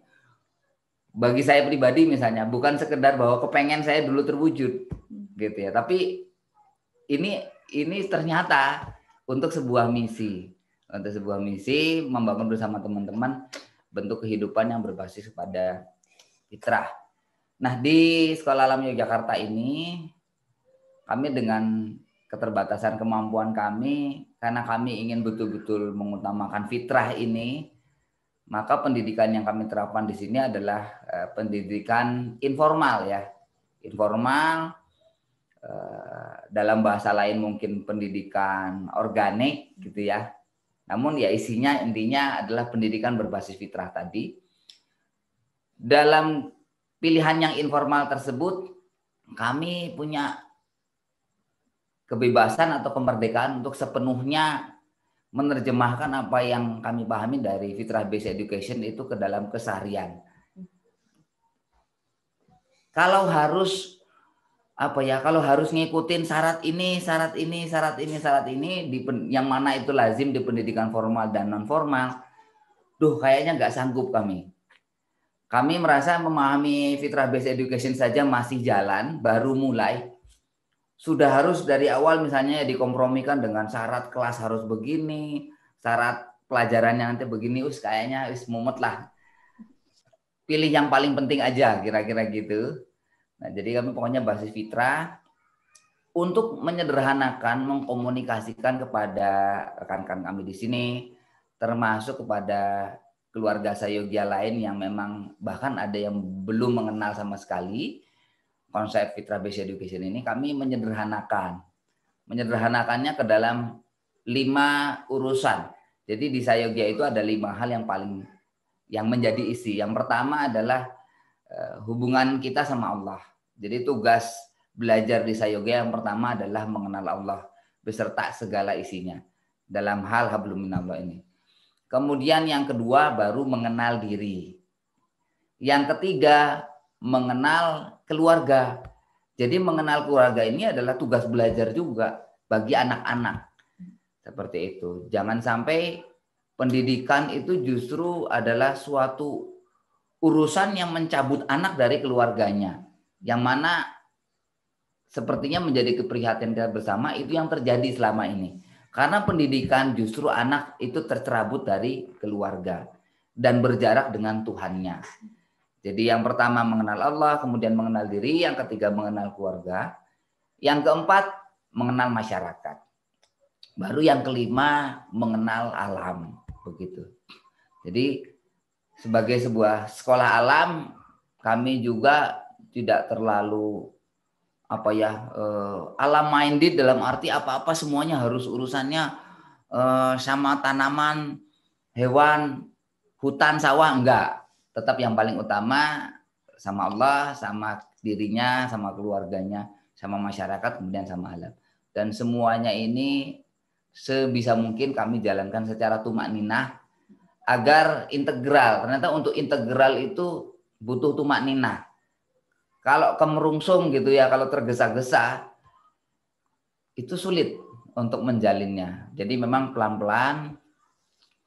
Bagi saya pribadi misalnya, bukan sekedar bahwa kepengen saya dulu terwujud, gitu ya. Tapi ini ternyata untuk sebuah misi, membangun bersama teman-teman bentuk kehidupan yang berbasis kepada fitrah. Nah, di Sekolah Alam Yogyakarta ini kami dengan keterbatasan kemampuan kami, karena kami ingin betul-betul mengutamakan fitrah ini, maka pendidikan yang kami terapkan di sini adalah pendidikan informal ya, informal, dalam bahasa lain mungkin pendidikan organik gitu ya. Namun ya intinya adalah pendidikan berbasis fitrah tadi. Dalam pilihan yang informal tersebut, kami punya kebebasan atau kemerdekaan untuk sepenuhnya menerjemahkan apa yang kami pahami dari fitrah based education itu ke dalam keseharian. Kalau harus kalau harus ngikutin syarat ini yang mana itu lazim di pendidikan formal dan non formal, kayaknya nggak sanggup kami. Kami merasa memahami fitrah based education saja masih jalan, baru mulai. Sudah harus dari awal misalnya dikompromikan dengan syarat kelas harus begini, syarat pelajarannya nanti begini, kayaknya mumet lah. Pilih yang paling penting aja, kira-kira gitu. Nah, jadi kami pokoknya basis fitrah untuk menyederhanakan, mengkomunikasikan kepada rekan-rekan kami di sini, termasuk kepada keluarga Sayogya lain yang memang bahkan ada yang belum mengenal sama sekali konsep fitrah based education ini. Kami menyederhanakannya ke dalam 5 urusan. Jadi di Sayogya itu ada 5 hal yang menjadi isi. Yang pertama adalah hubungan kita sama Allah. Jadi tugas belajar di Sayogya yang pertama adalah mengenal Allah beserta segala isinya dalam hal hablum minallah ini. Kemudian yang kedua baru mengenal diri. Yang ketiga mengenal keluarga. Jadi mengenal keluarga ini adalah tugas belajar juga bagi anak-anak. Seperti itu. Jangan sampai pendidikan itu justru adalah suatu urusan yang mencabut anak dari keluarganya. Yang mana sepertinya menjadi keprihatinan kita bersama itu yang terjadi selama ini. Karena pendidikan justru anak itu tercerabut dari keluarga dan berjarak dengan Tuhannya. Jadi yang pertama mengenal Allah, kemudian mengenal diri, yang ketiga mengenal keluarga, yang keempat mengenal masyarakat. Baru yang kelima mengenal alam, begitu. Jadi sebagai sebuah sekolah alam, kami juga tidak terlalu alam minded dalam arti apa-apa semuanya harus urusannya sama tanaman, hewan, hutan, sawah, enggak. Tetap yang paling utama sama Allah, sama dirinya, sama keluarganya, sama masyarakat, kemudian sama alam. Dan semuanya ini sebisa mungkin kami jalankan secara tumakninah agar integral. Ternyata untuk integral itu butuh tumakninah. Kalau kemerungsung gitu ya, kalau tergesa-gesa itu sulit untuk menjalinnya. Jadi memang pelan-pelan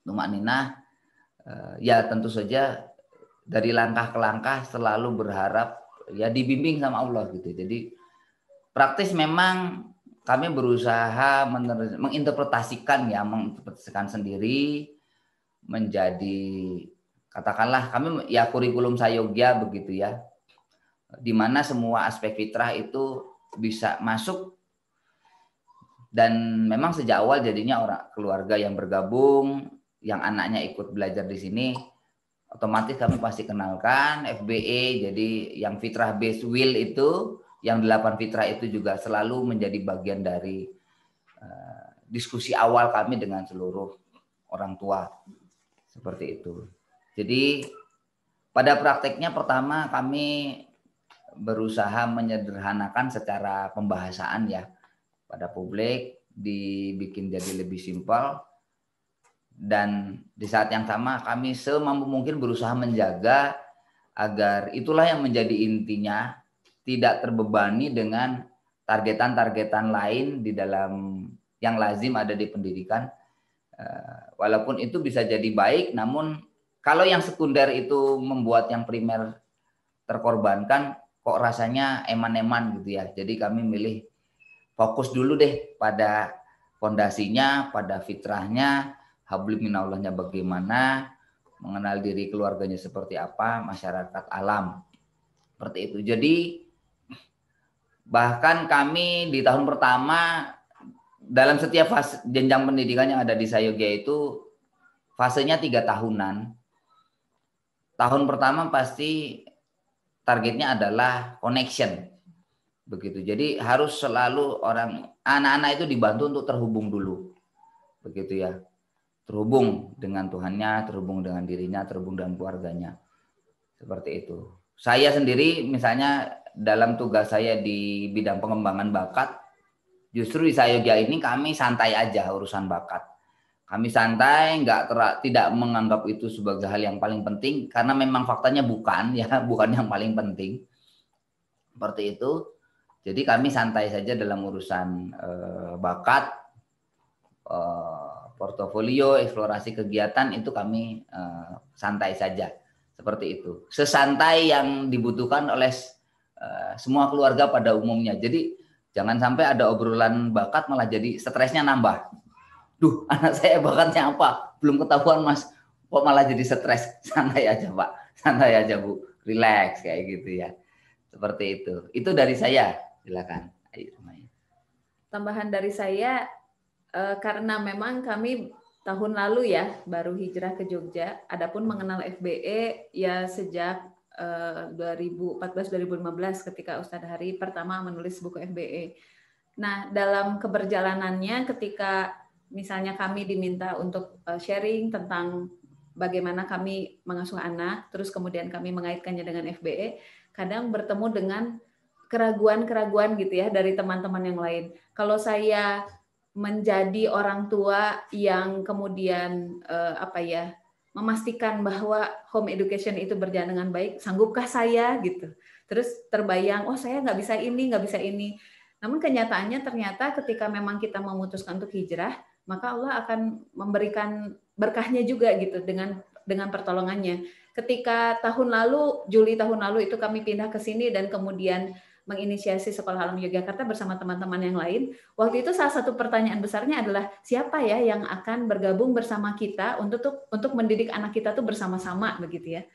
tumakninah, ya tentu saja dari langkah ke langkah selalu berharap ya dibimbing sama Allah gitu. Jadi praktis memang kami berusaha menginterpretasikan sendiri menjadi katakanlah kami ya kurikulum Sayogya begitu ya. Di mana semua aspek fitrah itu bisa masuk dan memang sejak awal jadinya orang keluarga yang bergabung, yang anaknya ikut belajar di sini otomatis kami pasti kenalkan FBE, jadi yang fitrah based will itu, yang 8 fitrah itu juga selalu menjadi bagian dari diskusi awal kami dengan seluruh orang tua. Seperti itu. Jadi pada prakteknya pertama kami berusaha menyederhanakan secara pembahasan ya pada publik, dibikin jadi lebih simpel. Dan di saat yang sama kami semampu mungkin berusaha menjaga agar itulah yang menjadi intinya, tidak terbebani dengan targetan-targetan lain di dalam yang lazim ada di pendidikan. Walaupun itu bisa jadi baik, namun kalau yang sekunder itu membuat yang primer terkorbankan, kok rasanya eman-eman gitu ya. Jadi kami milih fokus dulu deh pada fondasinya, pada fitrahnya, hablum minallahnya bagaimana, mengenal diri keluarganya seperti apa, masyarakat alam. Seperti itu. Jadi bahkan kami di tahun pertama dalam setiap fase jenjang pendidikan yang ada di Sayogya itu fasenya 3 tahunan. Tahun pertama pasti targetnya adalah connection. Begitu. Jadi harus selalu anak-anak itu dibantu untuk terhubung dulu. Begitu ya. Terhubung dengan Tuhannya, terhubung dengan dirinya, terhubung dengan keluarganya. Seperti itu. Saya sendiri misalnya dalam tugas saya di bidang pengembangan bakat, Justru di Sayogia ini kami santai aja urusan bakat. Kami santai, tidak menganggap itu sebagai hal yang paling penting karena memang faktanya bukan yang paling penting. Seperti itu. Jadi kami santai saja dalam urusan bakat, portofolio, eksplorasi kegiatan itu kami santai saja. Seperti itu. Sesantai yang dibutuhkan oleh semua keluarga pada umumnya. Jadi jangan sampai ada obrolan bakat malah jadi stresnya nambah. Duh, anak saya bakatnya apa? Belum ketahuan Mas. Kok malah jadi stres? Santai aja Pak. Santai aja Bu. Relax kayak gitu ya. Seperti itu. Itu dari saya. Silakan. Ayo, Tambahan dari saya, karena memang kami tahun lalu ya baru hijrah ke Jogja. Adapun mengenal FBE ya sejak 2014-2015 ketika Ustadz Hari pertama menulis buku FBE. Nah, dalam keberjalanannya ketika misalnya kami diminta untuk sharing tentang bagaimana kami mengasuh anak, terus kemudian kami mengaitkannya dengan FBE, kadang bertemu dengan keraguan-keraguan gitu ya dari teman-teman yang lain. Kalau saya menjadi orang tua yang kemudian memastikan bahwa home education itu berjalan dengan baik, sanggupkah saya gitu? Terus terbayang, oh saya nggak bisa ini. Namun kenyataannya ternyata ketika memang kita memutuskan untuk hijrah, maka Allah akan memberikan berkahnya juga gitu dengan pertolongannya. Ketika Juli tahun lalu itu kami pindah ke sini dan kemudian menginisiasi Sekolah Alam Yogyakarta bersama teman-teman yang lain. Waktu itu salah satu pertanyaan besarnya adalah siapa ya yang akan bergabung bersama kita untuk mendidik anak kita tuh bersama-sama begitu ya.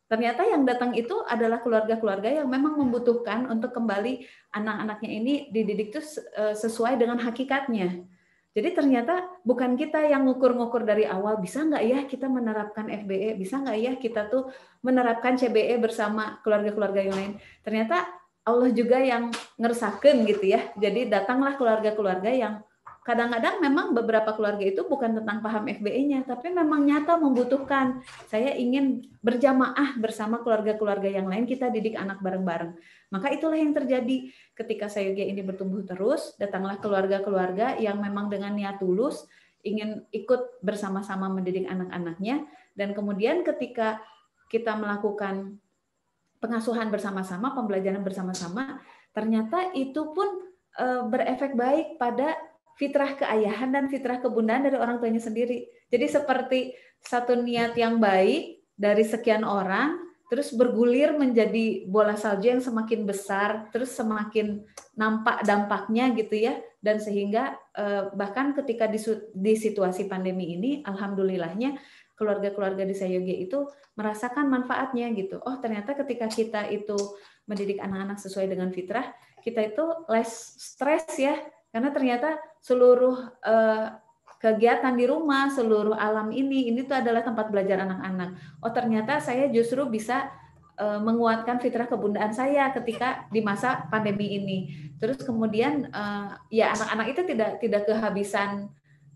Ternyata yang datang itu adalah keluarga-keluarga yang memang membutuhkan untuk kembali anak-anaknya ini dididik itu sesuai dengan hakikatnya. Jadi ternyata bukan kita yang ngukur-ngukur dari awal, bisa nggak ya kita menerapkan FBE, bisa nggak ya kita tuh menerapkan CBE bersama keluarga-keluarga yang lain. Ternyata Allah juga yang ngersakeun gitu ya. Jadi datanglah keluarga-keluarga yang kadang-kadang memang beberapa keluarga itu bukan tentang paham FBE-nya, tapi memang nyata membutuhkan. Saya ingin berjamaah bersama keluarga-keluarga yang lain, kita didik anak bareng-bareng. Maka itulah yang terjadi ketika Sayogia ini bertumbuh terus, datanglah keluarga-keluarga yang memang dengan niat tulus ingin ikut bersama-sama mendidik anak-anaknya, dan kemudian ketika kita melakukan pengasuhan bersama-sama, pembelajaran bersama-sama, ternyata itu pun berefek baik pada fitrah keayahan dan fitrah kebundaan dari orang tuanya sendiri. Jadi seperti satu niat yang baik dari sekian orang, terus bergulir menjadi bola salju yang semakin besar, terus semakin nampak dampaknya gitu ya, dan sehingga bahkan ketika di situasi pandemi ini, alhamdulillahnya keluarga-keluarga di Sayogia itu merasakan manfaatnya gitu. Oh ternyata ketika kita itu mendidik anak-anak sesuai dengan fitrah, kita itu less stress ya, karena ternyata seluruh kegiatan di rumah, seluruh alam ini tuh adalah tempat belajar anak-anak. Oh ternyata saya justru bisa menguatkan fitrah kebundaan saya ketika di masa pandemi ini. Terus kemudian ya anak-anak itu tidak kehabisan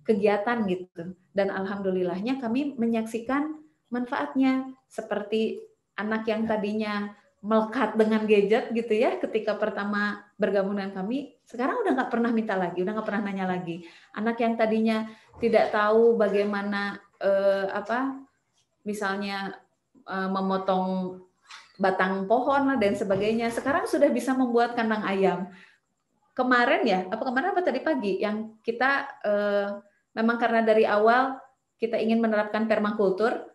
kegiatan gitu. Dan alhamdulillahnya kami menyaksikan manfaatnya, seperti anak yang tadinya melekat dengan gadget gitu ya, ketika pertama bergabung dengan kami, sekarang udah nggak pernah minta lagi, udah nggak pernah nanya lagi. Anak yang tadinya tidak tahu bagaimana misalnya memotong batang pohon dan sebagainya, sekarang sudah bisa membuat kandang ayam. Kemarin apa tadi pagi yang kita memang karena dari awal kita ingin menerapkan permakultur,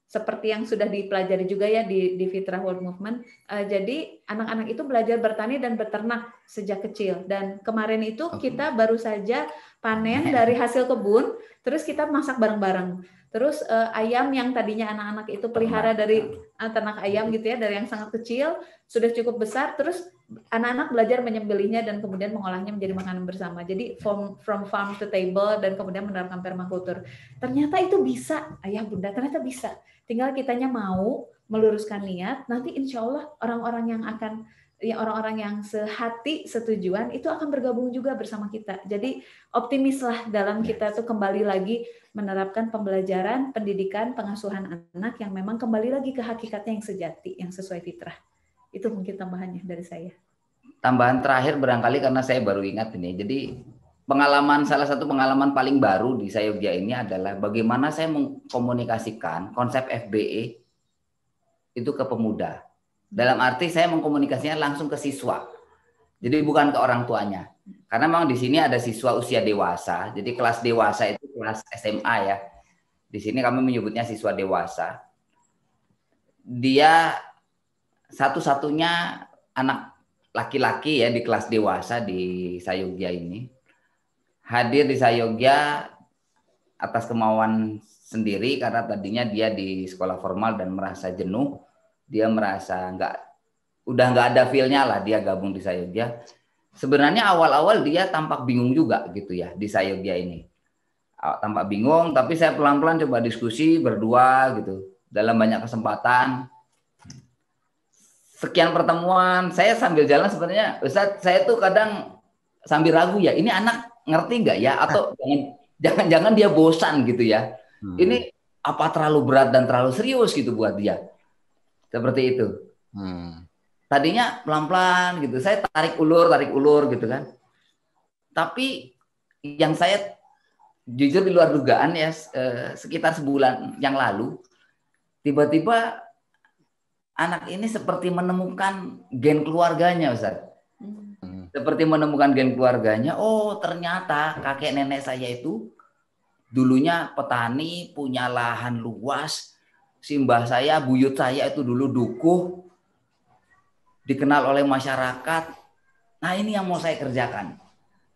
seperti yang sudah dipelajari juga ya di Fitrah World Movement. Jadi anak-anak itu belajar bertani dan beternak sejak kecil. Dan kemarin itu kita baru saja panen dari hasil kebun, terus kita masak bareng-bareng. Terus ayam yang tadinya anak-anak itu pelihara dari ternak ayam gitu ya, dari yang sangat kecil sudah cukup besar, terus anak-anak belajar menyembelihnya dan kemudian mengolahnya menjadi makanan bersama. Jadi from farm to table dan kemudian menerapkan permakultur. Ternyata itu bisa, ayah bunda, ternyata bisa. Tinggal kitanya mau meluruskan niat, nanti insya Allah orang-orang yang sehati, setujuan itu akan bergabung juga bersama kita. Jadi optimislah dalam kita tuh kembali lagi menerapkan pembelajaran, pendidikan, pengasuhan anak yang memang kembali lagi ke hakikatnya yang sejati, yang sesuai fitrah. Itu mungkin tambahannya dari saya. tambahan terakhir barangkali karena saya baru ingat ini. Jadi salah satu pengalaman paling baru di Sayogya ini adalah bagaimana saya mengkomunikasikan konsep FBE itu ke pemuda. Dalam arti saya mengkomunikasinya langsung ke siswa. Jadi bukan ke orang tuanya. Karena memang di sini ada siswa usia dewasa. Jadi kelas dewasa itu kelas SMA ya. Di sini kami menyebutnya siswa dewasa. Dia satu-satunya anak laki-laki ya di kelas dewasa di Sayogya ini. Hadir di Sayogya atas kemauan sendiri karena tadinya dia di sekolah formal dan merasa jenuh. Dia merasa udah nggak ada feel-nya lah dia gabung di Sayogya. Sebenarnya awal-awal dia tampak bingung juga gitu ya di Sayogya ini. Tampak bingung, tapi saya pelan-pelan coba diskusi berdua gitu. Dalam banyak kesempatan. Sekian pertemuan, saya sambil jalan sebenarnya, Ustadz, saya tuh kadang sambil ragu ya, ini anak ngerti nggak ya? Atau jangan-jangan dia bosan gitu ya. Ini apa terlalu berat dan terlalu serius gitu buat dia. Seperti itu. Tadinya pelan-pelan gitu, saya tarik ulur gitu kan. Tapi yang saya jujur di luar dugaan ya, sekitar sebulan yang lalu, tiba-tiba anak ini seperti menemukan gen keluarganya, Ustaz. Seperti menemukan gen keluarganya. Oh, ternyata kakek nenek saya itu dulunya petani, punya lahan luas. Simbah saya, buyut saya itu dulu dukuh, dikenal oleh masyarakat. Nah, ini yang mau saya kerjakan.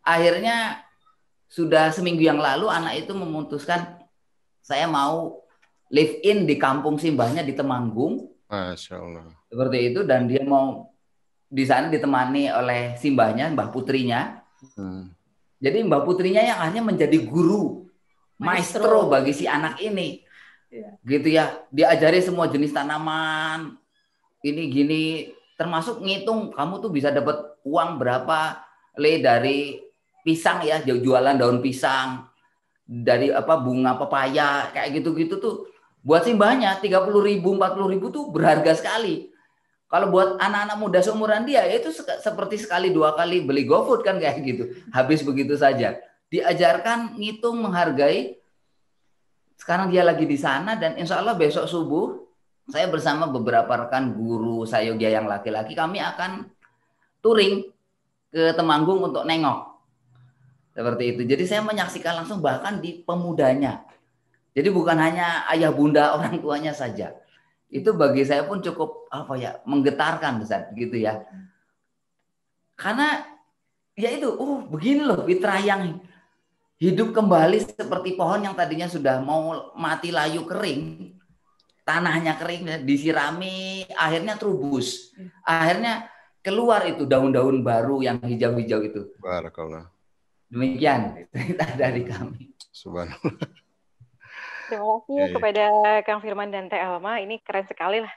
Akhirnya sudah seminggu yang lalu anak itu memutuskan saya mau live in di kampung simbahnya di Temanggung. Masya Allah. Seperti itu, dan dia mau di sana ditemani oleh simbahnya, Mbah Putrinya. Jadi Mbah Putrinya yang akhirnya menjadi guru, maestro bagi si anak ini. Gitu ya, diajari semua jenis tanaman, ini gini, termasuk ngitung kamu tuh bisa dapat uang berapa dari pisang ya, jualan daun pisang, dari bunga pepaya, kayak gitu-gitu tuh. Buat simbahnya 30.000, 40.000 tuh berharga sekali. Kalau buat anak-anak muda seumuran dia itu seperti sekali 2 kali beli GoFood kan kayak gitu. Habis begitu saja. Diajarkan ngitung, menghargai. Sekarang dia lagi di sana dan insya Allah besok subuh saya bersama beberapa rekan guru Sayogya yang laki-laki kami akan touring ke Temanggung untuk nengok. Seperti itu. Jadi saya menyaksikan langsung bahkan di pemudanya. Jadi bukan hanya ayah bunda orang tuanya saja. Itu bagi saya pun cukup menggetarkan Ustaz gitu ya. Karena ya itu, begini loh fitrah yang hidup kembali seperti pohon yang tadinya sudah mau mati layu kering, tanahnya kering, disirami, akhirnya terubus. Akhirnya keluar itu daun-daun baru yang hijau-hijau itu. Barakallah. Demikian cerita dari kami. Subhanallah. Terima kasih kepada Kang Firman dan Teh Elma, ini keren sekali lah.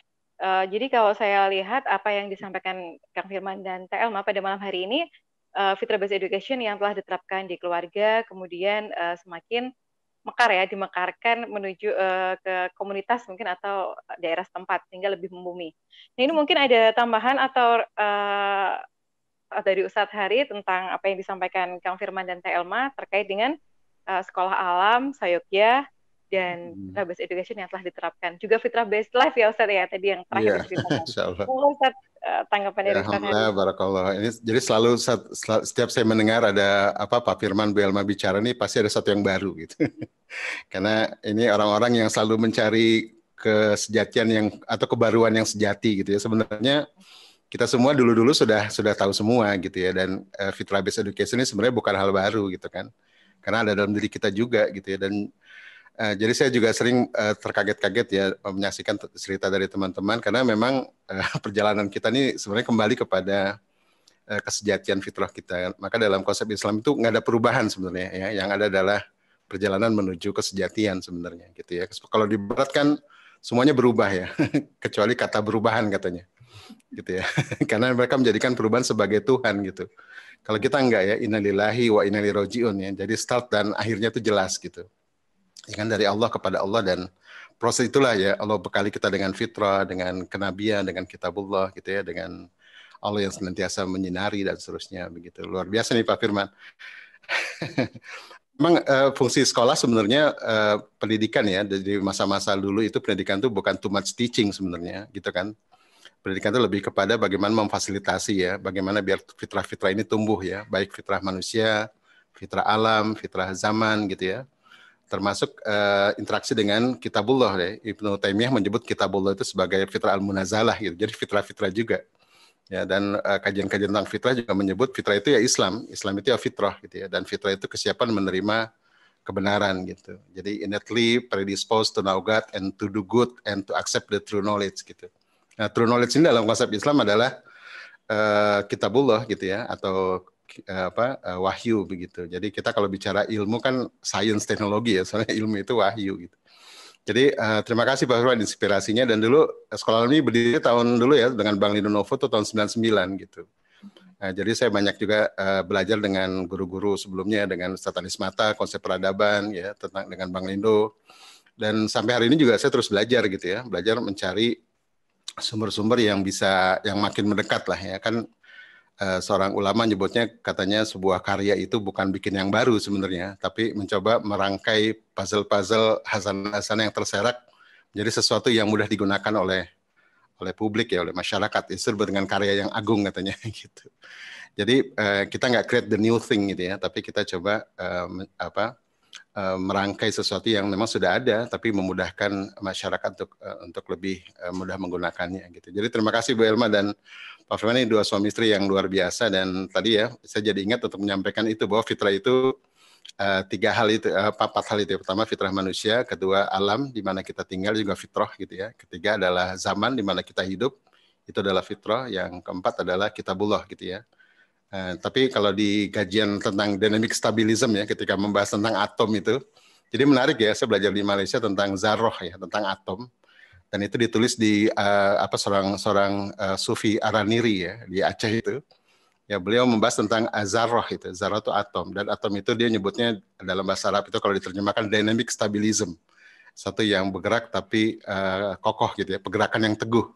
Jadi kalau saya lihat apa yang disampaikan Kang Firman dan Teh Elma pada malam hari ini, Fitrah Based Education yang telah diterapkan di keluarga, kemudian semakin mekar ya, dimekarkan menuju ke komunitas mungkin atau daerah setempat, sehingga lebih membumi. Nah ini mungkin ada tambahan atau dari Ustadz Hari tentang apa yang disampaikan Kang Firman dan Teh Elma terkait dengan sekolah alam, Sayogya, dan Fitrah Based Education yang telah diterapkan. Juga Fitrah Based Life ya Ustadz ya, tadi yang terakhir diceritakan. Insyaallah. Ustadz, tanggapan dari Ustadz. Alhamdulillah, barakallah. Ini jadi selalu setiap saya mendengar ada Pak Firman, Bu Elma bicara nih pasti ada sesuatu yang baru gitu. Karena ini orang-orang yang selalu mencari kesejatian yang atau kebaruan yang sejati gitu ya. Sebenarnya kita semua dulu-dulu sudah tahu semua gitu ya, dan Fitrah Based Education ini sebenarnya bukan hal baru gitu kan. Karena ada dalam diri kita juga gitu ya, dan jadi saya juga sering terkaget-kaget ya menyaksikan cerita dari teman-teman karena memang perjalanan kita ini sebenarnya kembali kepada kesejatian fitrah kita. Maka dalam konsep Islam itu nggak ada perubahan sebenarnya ya, yang ada adalah perjalanan menuju kesejatian sebenarnya gitu ya. Kalau di Barat kan semuanya berubah ya, kecuali kata berubahan katanya gitu ya. Karena mereka menjadikan perubahan sebagai Tuhan gitu. Kalau kita enggak ya, innalillahi wa inna ilaihi rajiun ya. Jadi start dan akhirnya itu jelas gitu. Ya kan, dari Allah kepada Allah, dan proses itulah ya Allah bekali kita dengan fitrah, dengan kenabian, dengan kitabullah gitu ya, dengan Allah yang senantiasa menyinari dan seterusnya begitu. Luar biasa nih Pak Firman. Memang fungsi sekolah sebenarnya pendidikan ya, dari masa-masa dulu itu pendidikan itu bukan too much teaching sebenarnya gitu kan. Pendidikan itu lebih kepada bagaimana memfasilitasi ya, bagaimana biar fitrah-fitrah ini tumbuh ya, baik fitrah manusia, fitrah alam, fitrah zaman gitu ya. Termasuk interaksi dengan kitabullah ya. Ibnu Taimiyah menyebut kitabullah itu sebagai fitrah al-munazalah gitu. Jadi fitrah-fitrah juga. Ya, dan kajian-kajian tentang fitrah juga menyebut fitrah itu ya Islam itu ya fitrah gitu ya, dan fitrah itu kesiapan menerima kebenaran gitu. Jadi innately predisposed to know God and to do good and to accept the true knowledge gitu. Nah, true knowledge ini dalam konsep Islam adalah kitabullah gitu ya, atau wahyu begitu. Jadi kita kalau bicara ilmu kan sains teknologi ya, soalnya ilmu itu wahyu gitu. Jadi terima kasih Pak Firman inspirasinya, dan dulu sekolah ini berdiri tahun dulu ya dengan Bang Lindonovo tuh tahun 99 gitu. Jadi saya banyak juga belajar dengan guru-guru sebelumnya, dengan Ustaz Anies Mata, konsep peradaban ya, tentang dengan Bang Lindo. Dan sampai hari ini juga saya terus belajar gitu ya, belajar mencari sumber-sumber yang bisa, yang makin mendekat lah ya kan. Seorang ulama nyebutnya, katanya sebuah karya itu bukan bikin yang baru sebenarnya, tapi mencoba merangkai puzzle-puzzle hasanah-hasanah yang terserak menjadi sesuatu yang mudah digunakan oleh publik ya, oleh masyarakat. Itu dengan karya yang agung katanya gitu. Jadi kita nggak create the new thing gitu ya, tapi kita coba merangkai sesuatu yang memang sudah ada, tapi memudahkan masyarakat untuk lebih mudah menggunakannya gitu. Jadi terima kasih Bu Elma dan Pak Firman, ini dua suami istri yang luar biasa, dan tadi ya saya jadi ingat untuk menyampaikan itu bahwa fitrah itu empat hal itu. Pertama fitrah manusia, kedua alam di mana kita tinggal juga fitrah gitu ya. Ketiga adalah zaman di mana kita hidup, itu adalah fitrah. Yang keempat adalah kitabullah gitu ya. Tapi kalau di kajian tentang dynamic stabilism ya, ketika membahas tentang atom itu, jadi menarik ya, saya belajar di Malaysia tentang zarroh ya, tentang atom. Dan itu ditulis di seorang Sufi Araniri ya, di Aceh itu. Ya, beliau membahas tentang zarroh itu. Zarroh itu atom, dan atom itu dia nyebutnya dalam bahasa Arab itu kalau diterjemahkan dynamic stabilism. Satu yang bergerak tapi kokoh gitu ya, pergerakan yang teguh.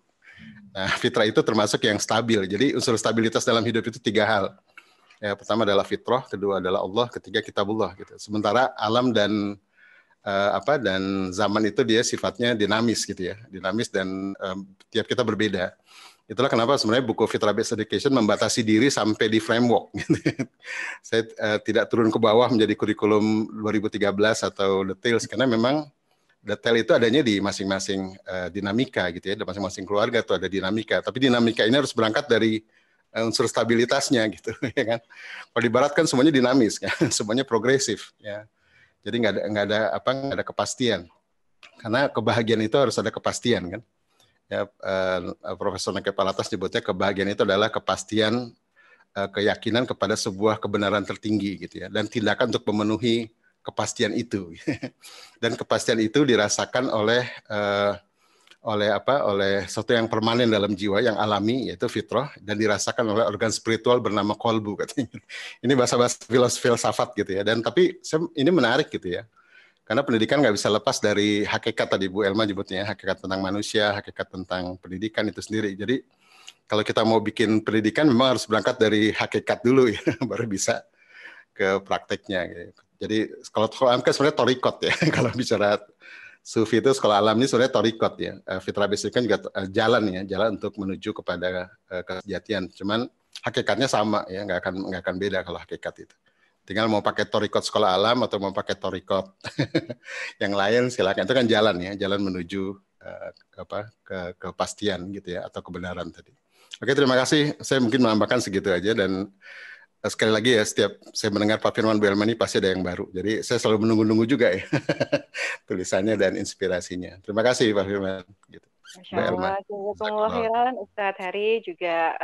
Nah, fitrah itu termasuk yang stabil. Jadi unsur stabilitas dalam hidup itu 3 hal. Ya, pertama adalah fitrah, kedua adalah Allah, ketiga kitabullah gitu. Sementara alam dan dan zaman itu dia sifatnya dinamis gitu ya, dinamis, dan tiap kita berbeda. Itulah kenapa sebenarnya buku Fitrah Based Education membatasi diri sampai di framework. Saya tidak turun ke bawah menjadi kurikulum 2013 atau details, karena memang detail itu adanya di masing-masing dinamika gitu ya, di masing-masing keluarga tuh ada dinamika. Tapi dinamika ini harus berangkat dari unsur stabilitasnya gitu, ya kan. Kalau di Barat kan semuanya dinamis, kan, semuanya progresif, ya. Jadi nggak ada kepastian. Karena kebahagiaan itu harus ada kepastian kan. Ya, Profesor Neke Palatas nyebutnya kebahagiaan itu adalah kepastian, keyakinan kepada sebuah kebenaran tertinggi gitu ya, dan tindakan untuk memenuhi kepastian itu. Dan kepastian itu dirasakan oleh sesuatu yang permanen dalam jiwa, yang alami, yaitu fitrah, dan dirasakan oleh organ spiritual bernama kolbu katanya. Ini bahasa-bahasa filsafat gitu ya. Dan tapi ini menarik gitu ya, karena pendidikan nggak bisa lepas dari hakikat, tadi Bu Elma nyebutnya, hakikat tentang manusia, hakikat tentang pendidikan itu sendiri. Jadi kalau kita mau bikin pendidikan memang harus berangkat dari hakikat dulu ya, baru bisa ke prakteknya gitu. Jadi kalau alam kan sebenarnya torikot ya. Kalau bicara Sufi itu sekolah alam ini sebenarnya torikot ya. Fitrah Based kan juga jalan untuk menuju kepada kesejatian. Cuman hakikatnya sama ya, nggak akan beda kalau hakikat itu. Tinggal mau pakai torikot sekolah alam atau mau pakai torikot yang lain silakan. Itu kan jalan ya, jalan menuju kepastian gitu ya, atau kebenaran tadi. Oke, terima kasih. Saya mungkin menambahkan segitu aja, dan sekali lagi ya, setiap saya mendengar Pak Firman, Bu Elma ini pasti ada yang baru. Jadi saya selalu menunggu-nunggu juga ya tulisannya dan inspirasinya. Terima kasih Pak Firman. Gitu. Masya Allah, jazakumullah khairan Ustadz Hari, juga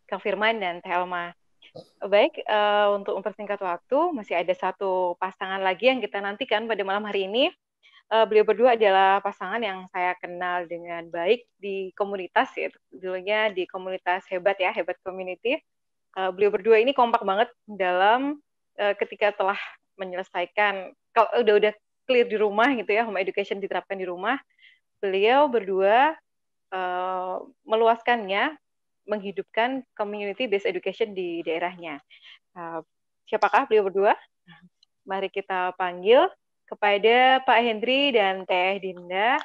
Kang Firman dan Teh Elma. Baik, untuk mempersingkat waktu, masih ada satu pasangan lagi yang kita nantikan pada malam hari ini. Beliau berdua adalah pasangan yang saya kenal dengan baik di komunitas, ya, dulunya di komunitas Hebat ya, Hebat Community. Beliau berdua ini kompak banget dalam ketika telah menyelesaikan, kalau udah clear di rumah gitu ya, home education diterapkan di rumah, beliau berdua meluaskannya menghidupkan community based education di daerahnya. Siapakah beliau berdua? Mari kita panggil kepada Pak Hendri dan Teh Dinda.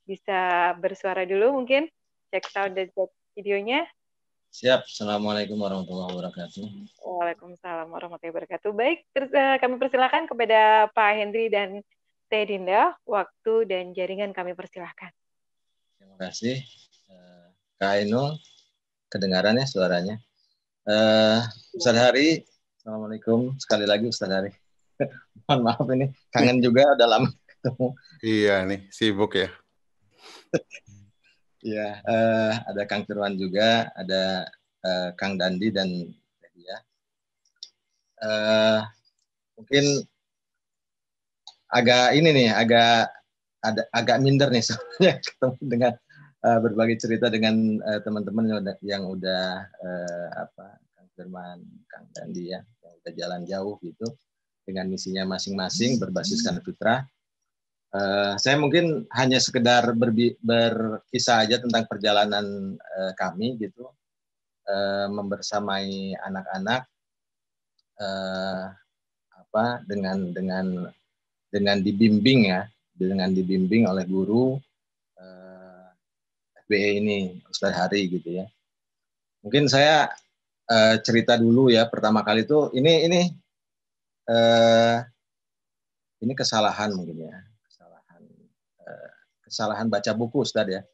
Bisa bersuara dulu mungkin, cek sound dan cek videonya. Siap. Assalamualaikum warahmatullahi wabarakatuh. Waalaikumsalam warahmatullahi wabarakatuh. Baik, kami persilakan kepada Pak Hendri dan Teh Dinda. Waktu dan jaringan kami persilakan. Terima kasih. Kak Ainul, kedengaran ya suaranya. Ustaz Hari, Assalamualaikum. Sekali lagi Ustaz Hari. Mohon maaf ini, kangen juga, udah lama ketemu. Iya nih, sibuk ya. Ya, ada Kang Firman juga, ada Kang Dandi dan ya. Mungkin agak ini nih, agak minder nih soalnya ketemu dengan berbagi cerita dengan teman-teman yang udah Kang Firman, Kang Dandi ya, yang udah jalan jauh gitu dengan misinya masing-masing berbasiskan fitrah. Saya mungkin hanya sekedar berkisah aja tentang perjalanan kami gitu, membersamai anak-anak dengan dibimbing ya, dengan dibimbing oleh guru FBE ini Ustaz Hari gitu ya. Mungkin saya cerita dulu ya, pertama kali itu ini kesalahan mungkin ya. Kesalahan baca buku Ustaz ya.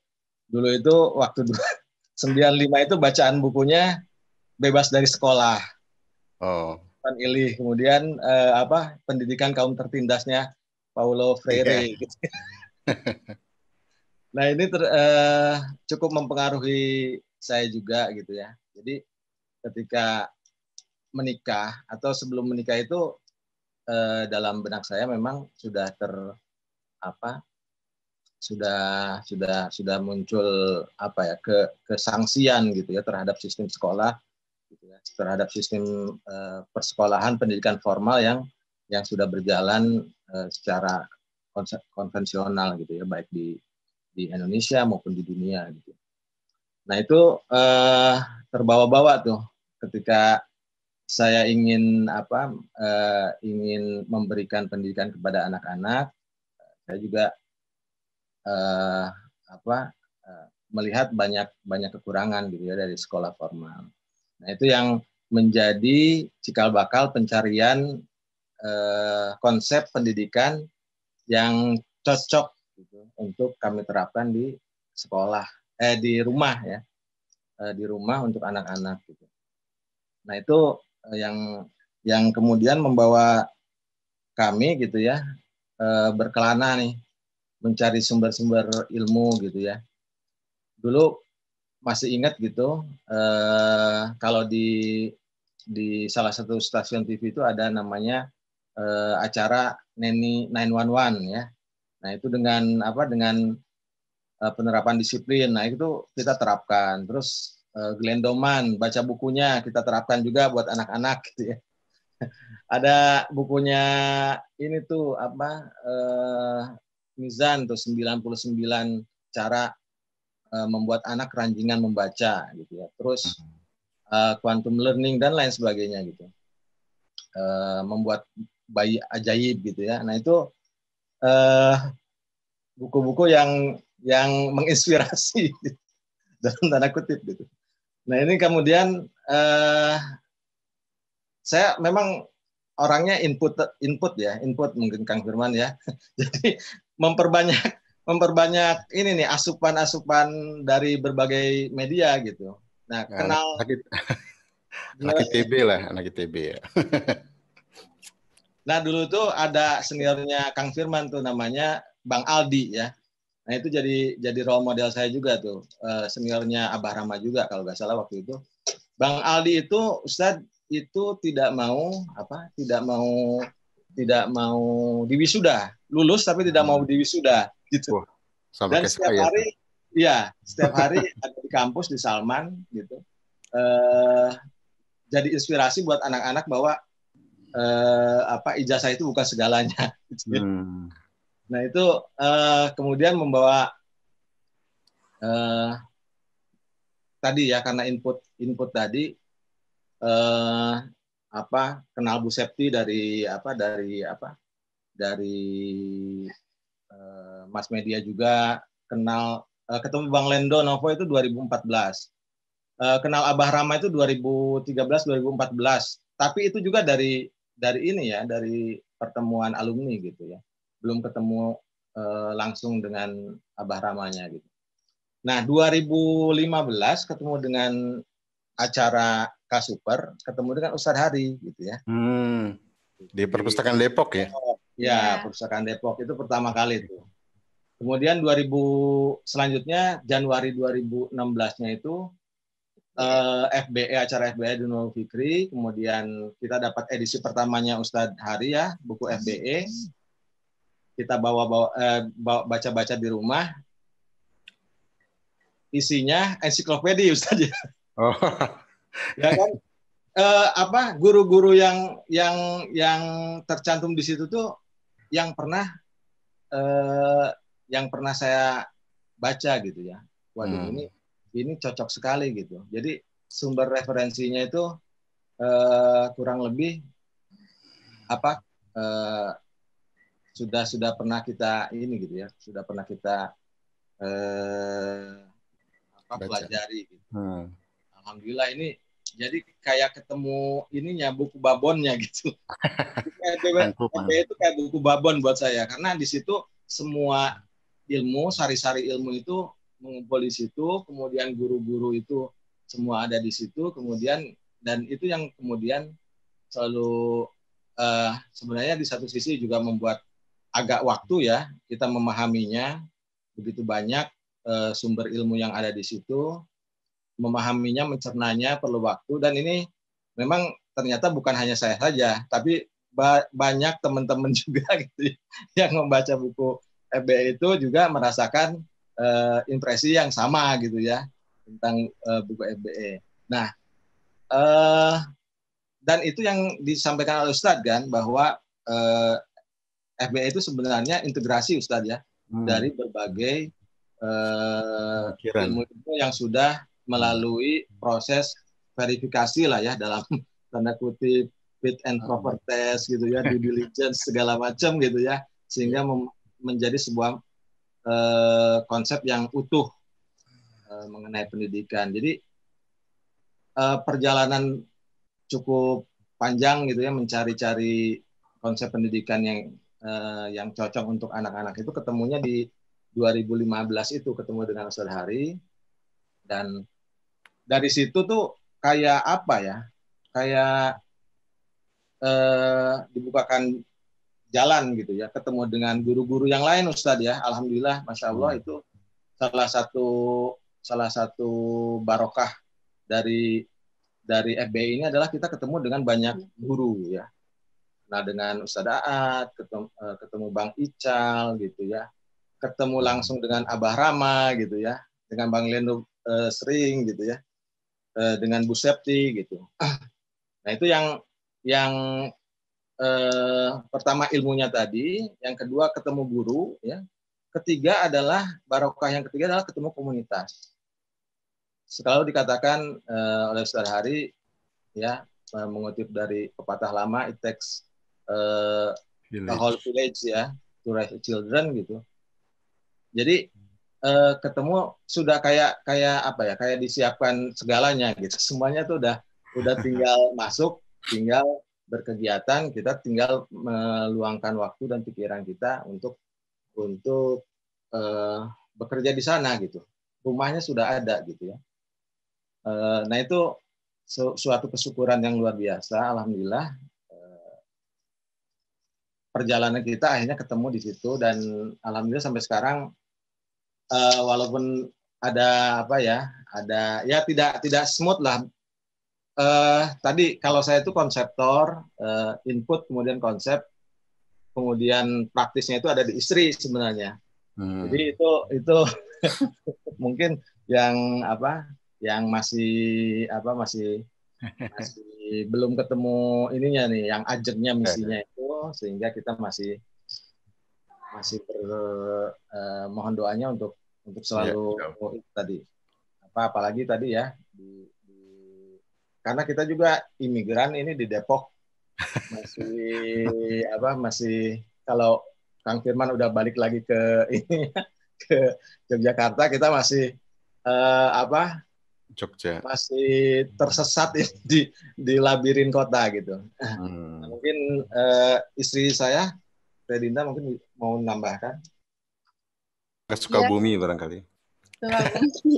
Dulu itu waktu 95 itu bacaan bukunya Bebas dari Sekolah. Oh. Pan Ilih, kemudian Pendidikan Kaum Tertindasnya Paulo Freire. Gitu. Nah ini cukup mempengaruhi saya juga gitu ya. Jadi ketika menikah atau sebelum menikah itu dalam benak saya memang sudah sudah muncul kesangsian gitu ya terhadap sistem sekolah gitu ya, terhadap sistem persekolahan pendidikan formal yang sudah berjalan secara konvensional gitu ya, baik di Indonesia maupun di dunia gitu. Nah itu terbawa-bawa tuh ketika saya ingin memberikan pendidikan kepada anak-anak. Saya juga melihat banyak kekurangan gitu ya dari sekolah formal. Nah itu yang menjadi cikal bakal pencarian konsep pendidikan yang cocok gitu, untuk kami terapkan di sekolah, di rumah ya, di rumah untuk anak-anak gitu. Nah itu yang kemudian membawa kami gitu ya berkelana nih mencari sumber-sumber ilmu gitu ya. Dulu masih ingat gitu, kalau di salah satu stasiun TV itu ada namanya acara Neni 911 ya. Nah itu dengan penerapan disiplin. Nah itu kita terapkan. Terus Glendoman, baca bukunya kita terapkan juga buat anak-anak gitu ya. Ada bukunya ini tuh Mizan tuh 99 cara membuat anak ranjingan membaca gitu ya. Terus quantum learning dan lain sebagainya gitu. Membuat bayi ajaib gitu ya. Nah itu buku-buku yang menginspirasi dalam tanda kutip gitu. Nah ini kemudian saya memang orangnya input mungkin Kang Firman ya. Jadi memperbanyak ini nih asupan dari berbagai media gitu. Nah, kenal anak ITB lah, anak ITB ya. Nah, dulu tuh ada seniornya Kang Firman tuh namanya Bang Aldi ya. Nah, itu jadi role model saya juga tuh. Seniornya Abah Rama juga kalau nggak salah waktu itu. Bang Aldi itu Ustadz itu tidak mau diwisuda, lulus tapi tidak mau diwisuda gitu. Dan setiap hari ada di kampus di Salman gitu. Jadi inspirasi buat anak-anak bahwa ijazah itu bukan segalanya. Gitu. Nah itu kemudian membawa tadi ya, karena input tadi kenal Bu Septi dari mass media juga, ketemu Bang Lendo Novo itu 2014. Kenal Abah Rama itu 2013-2014. Tapi itu juga dari ini ya, dari pertemuan alumni gitu ya. Belum ketemu langsung dengan Abah Ramanya gitu. Nah, 2015 ketemu dengan acara Kasuper, ketemu dengan Ustadz Hari gitu ya. Di Perpustakaan Depok ya? Ya, Perpustakaan Depok itu pertama kali itu. Kemudian selanjutnya Januari 2016-nya itu FBE, acara FBE di Nurul Fikri, kemudian kita dapat edisi pertamanya Ustadz Hari ya, buku FBE. Kita baca-baca di rumah. Isinya ensiklopedia Ustadz ya. Oh. Ya kan? Guru-guru yang tercantum di situ tuh yang pernah saya baca gitu ya. Waduh, ini cocok sekali gitu. Jadi sumber referensinya itu kurang lebih sudah pernah kita ini gitu ya, sudah pernah kita pelajari gitu. Alhamdulillah ini jadi kayak ketemu ininya, buku babonnya gitu. Itu kayak buku babon buat saya, karena di situ semua ilmu, sari-sari ilmu itu mengumpul di situ, kemudian guru-guru itu semua ada di situ, kemudian dan itu yang kemudian selalu sebenarnya di satu sisi juga membuat agak waktu ya kita memahaminya, begitu banyak sumber ilmu yang ada di situ, memahaminya, mencernanya perlu waktu, dan ini memang ternyata bukan hanya saya saja, tapi banyak teman-teman juga gitu yang membaca buku FBE itu juga merasakan impresi yang sama gitu ya tentang buku FBE. Nah, dan itu yang disampaikan oleh Ustadz kan, bahwa FBE itu sebenarnya integrasi Ustadz ya, dari berbagai ilmu-ilmu yang sudah melalui proses verifikasi lah ya, dalam tanda kutip fit and proper test gitu ya, due diligence segala macam gitu ya, sehingga menjadi sebuah konsep yang utuh mengenai pendidikan. Jadi perjalanan cukup panjang gitu ya, mencari-cari konsep pendidikan yang cocok untuk anak-anak itu ketemunya di 2015 itu, ketemu dengan Ustadz Hari, dan dari situ tuh kayak apa ya, kayak dibukakan jalan gitu ya, ketemu dengan guru-guru yang lain Ustadz ya. Alhamdulillah, Masya Allah, itu salah satu barokah dari FBI ini adalah kita ketemu dengan banyak guru ya. Nah, dengan Ustadz Aat, ketemu Bang Ical gitu ya, ketemu langsung dengan Abah Rama gitu ya, dengan Bang Lendo sering gitu ya, dengan Bu Septi gitu. Nah, itu yang pertama ilmunya tadi, yang kedua ketemu guru ya, ketiga adalah barokah, yang ketiga adalah ketemu komunitas. Selalu dikatakan oleh Ustadz Hari ya, mengutip dari pepatah lama, it takes a whole village ya to raise children gitu. Jadi ketemu sudah kayak apa ya, kayak disiapkan segalanya gitu, semuanya tuh udah tinggal masuk, tinggal berkegiatan, kita tinggal meluangkan waktu dan pikiran kita untuk bekerja di sana gitu. Rumahnya sudah ada gitu ya. Nah, itu suatu kesyukuran yang luar biasa. Alhamdulillah perjalanan kita akhirnya ketemu di situ, dan alhamdulillah sampai sekarang walaupun ada tidak smooth lah. Tadi kalau saya itu konseptor, input kemudian konsep, kemudian praktisnya itu ada di istri sebenarnya. Jadi itu mungkin yang masih belum ketemu ininya nih, yang ajengnya, misinya itu, sehingga kita masih mohon doanya untuk selalu tadi apalagi tadi ya karena kita juga imigran ini di Depok masih kalau Kang Firman udah balik lagi ke ini ke Yogyakarta, kita masih Jogja. masih tersesat di labirin kota gitu. Nah, mungkin istri saya Redinda mungkin mau menambahkan. Ke Sukabumi barangkali. Sukabumi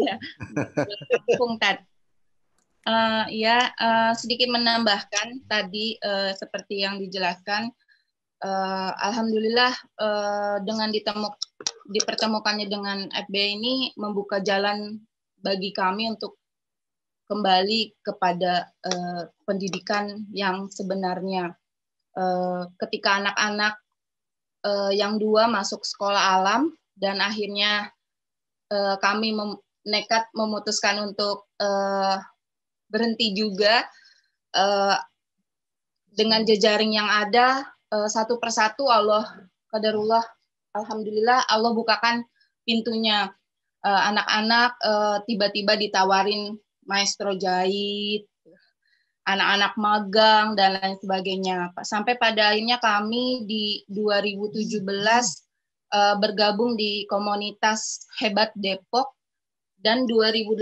ya. Sedikit menambahkan tadi seperti yang dijelaskan. Alhamdulillah dengan dipertemukannya dengan FBI ini membuka jalan bagi kami untuk kembali kepada pendidikan yang sebenarnya. Ketika anak-anak yang 2 masuk sekolah alam dan akhirnya kami nekat memutuskan untuk berhenti juga dengan jejaring yang ada. Satu persatu Allah qadarullah, alhamdulillah Allah bukakan pintunya. Anak-anak tiba-tiba ditawarin maestro jahit, anak-anak magang dan lain sebagainya. Sampai pada akhirnya kami di 2017 bergabung di komunitas Hebat Depok, dan 2018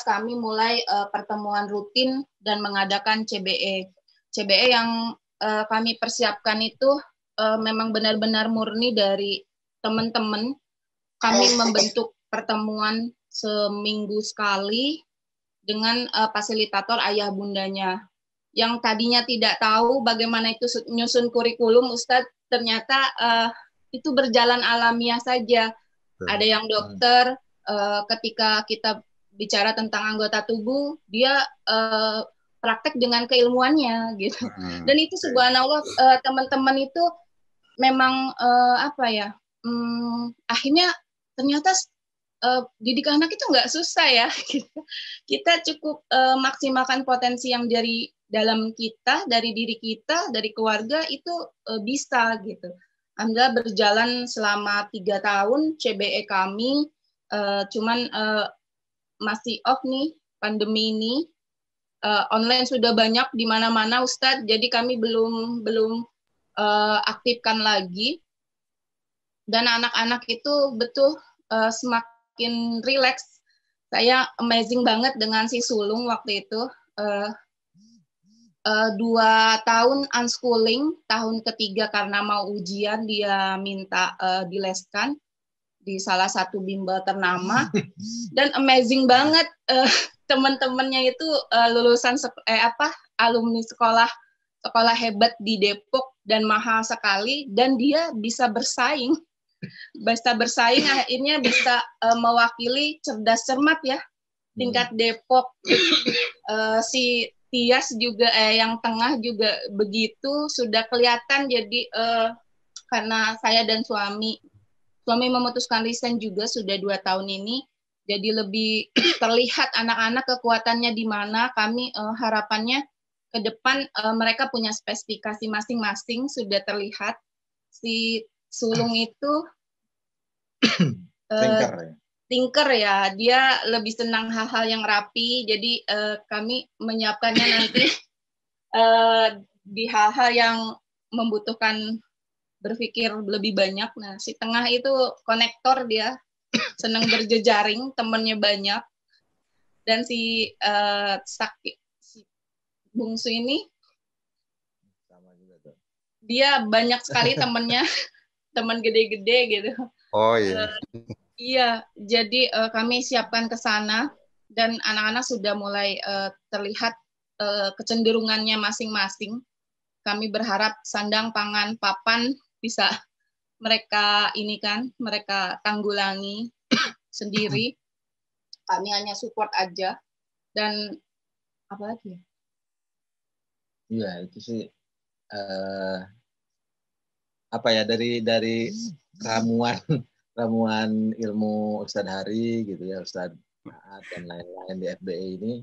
kami mulai pertemuan rutin dan mengadakan CBE. CBE yang kami persiapkan itu memang benar-benar murni dari teman-teman. Kami membentuk pertemuan seminggu sekali dengan fasilitator ayah bundanya. Yang tadinya tidak tahu bagaimana itu nyusun kurikulum, Ustadz, ternyata itu berjalan alamiah saja. Ada yang dokter, ketika kita bicara tentang anggota tubuh, dia praktek dengan keilmuannya gitu. Dan itu subhanallah teman-teman itu memang akhirnya ternyata didik anak itu nggak susah ya. Kita cukup maksimalkan potensi yang dari dalam kita, dari diri kita, dari keluarga itu bisa gitu. Alhamdulillah berjalan selama 3 tahun CBE kami, cuman masih off nih pandemi ini. Online sudah banyak di mana-mana Ustadz, jadi kami belum aktifkan lagi. Dan anak-anak itu betul semakin rileks. Saya amazing banget dengan si sulung waktu itu. 2 tahun unschooling, tahun ketiga karena mau ujian dia minta dileskan di salah satu bimbel ternama. Dan amazing banget teman-temannya itu lulusan alumni sekolah hebat di Depok dan mahal sekali, dan dia bisa bersaing akhirnya bisa mewakili cerdas cermat ya tingkat Depok. Si Tias juga yang tengah juga begitu, sudah kelihatan. Jadi karena saya dan suami memutuskan resign juga sudah 2 tahun ini, jadi lebih terlihat anak-anak kekuatannya di mana. Kami harapannya ke depan mereka punya spesifikasi masing-masing, sudah terlihat. Si sulung itu thinker ya, dia lebih senang hal-hal yang rapi, jadi kami menyiapkannya nanti di hal-hal yang membutuhkan berpikir lebih banyak. Nah, si tengah itu konektor, dia senang berjejaring, temennya banyak. Dan si bungsu ini dia banyak sekali temennya, teman gede-gede gitu. Oh iya. Iya, jadi kami siapkan ke sana dan anak-anak sudah mulai terlihat kecenderungannya masing-masing. Kami berharap sandang, pangan, papan bisa mereka tanggulangi sendiri. Kami hanya support aja. Dan apa lagi? Iya, itu sih dari ramuan ilmu Ustadz Hari gitu ya, Ustadz Maat dan lain-lain di FBI ini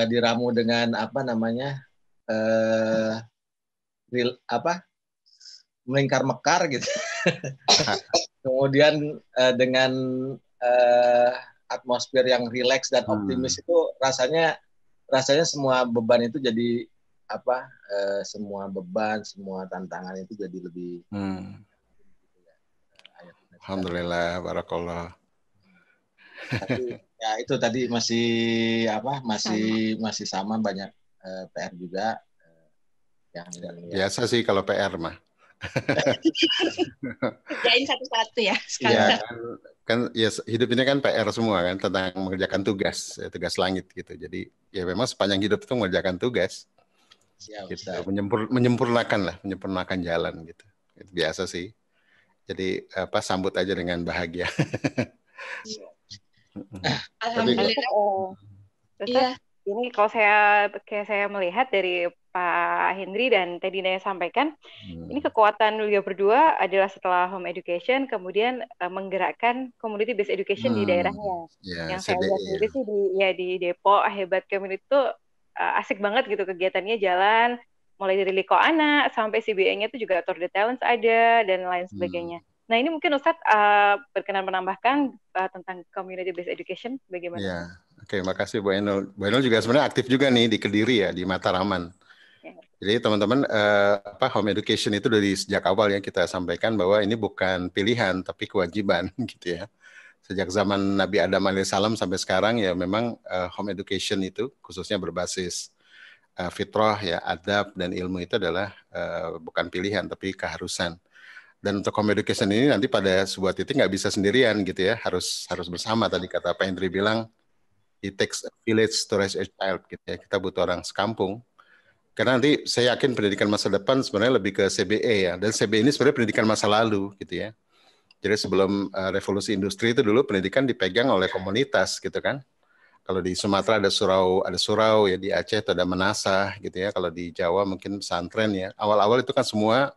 diramu dengan melingkar mekar gitu. Kemudian dengan atmosfer yang rileks dan optimis itu rasanya semua beban itu jadi apa? Semua beban, semua tantangan itu jadi lebih. Alhamdulillah, barakallah. Tapi ya itu tadi masih sama banyak PR juga. Biasa sih kalau PR mah. Kerjain satu-satu ya. Iya kan ya hidup ini kan PR semua kan tentang mengerjakan tugas langit gitu. Jadi ya memang sepanjang hidup itu mengerjakan tugas. Gitu. Menyempurnakan jalan gitu. Itu biasa sih. Jadi sambut aja dengan bahagia. Alhamdulillah. Iya. Ini kalau saya melihat dari Pak Hendri dan tadi Naya sampaikan, ini kekuatan beliau berdua adalah setelah home education, kemudian menggerakkan community based education di daerahnya. Yang saya lihat sendiri sih di Depok Hebat Community itu asik banget gitu kegiatannya jalan, mulai dari Liko Anak sampai CBA-nya itu juga Tour de Talents ada dan lain sebagainya. Nah ini mungkin Ustadz berkenan menambahkan tentang community based education bagaimana? Ya, oke, makasih Bu Ainul. Bu Ainul juga sebenarnya aktif juga nih di Kediri ya, di Mataraman. Jadi teman-teman home education itu dari sejak awal ya kita sampaikan bahwa ini bukan pilihan tapi kewajiban gitu ya. Sejak zaman Nabi Adam alaihissalam sampai sekarang ya memang home education itu khususnya berbasis fitrah ya, adab dan ilmu itu adalah bukan pilihan tapi keharusan. Dan untuk home education ini nanti pada sebuah titik nggak bisa sendirian gitu ya, harus bersama. Tadi kata Pak Hendri bilang, it takes a village to raise a child gitu ya. Kita butuh orang sekampung. Karena nanti saya yakin pendidikan masa depan sebenarnya lebih ke CBE ya, dan CBE ini sebenarnya pendidikan masa lalu gitu ya. Jadi sebelum revolusi industri itu dulu pendidikan dipegang oleh komunitas gitu kan. Kalau di Sumatera ada surau ya, di Aceh itu ada menasah gitu ya. Kalau di Jawa mungkin pesantren ya. Awal-awal itu kan semua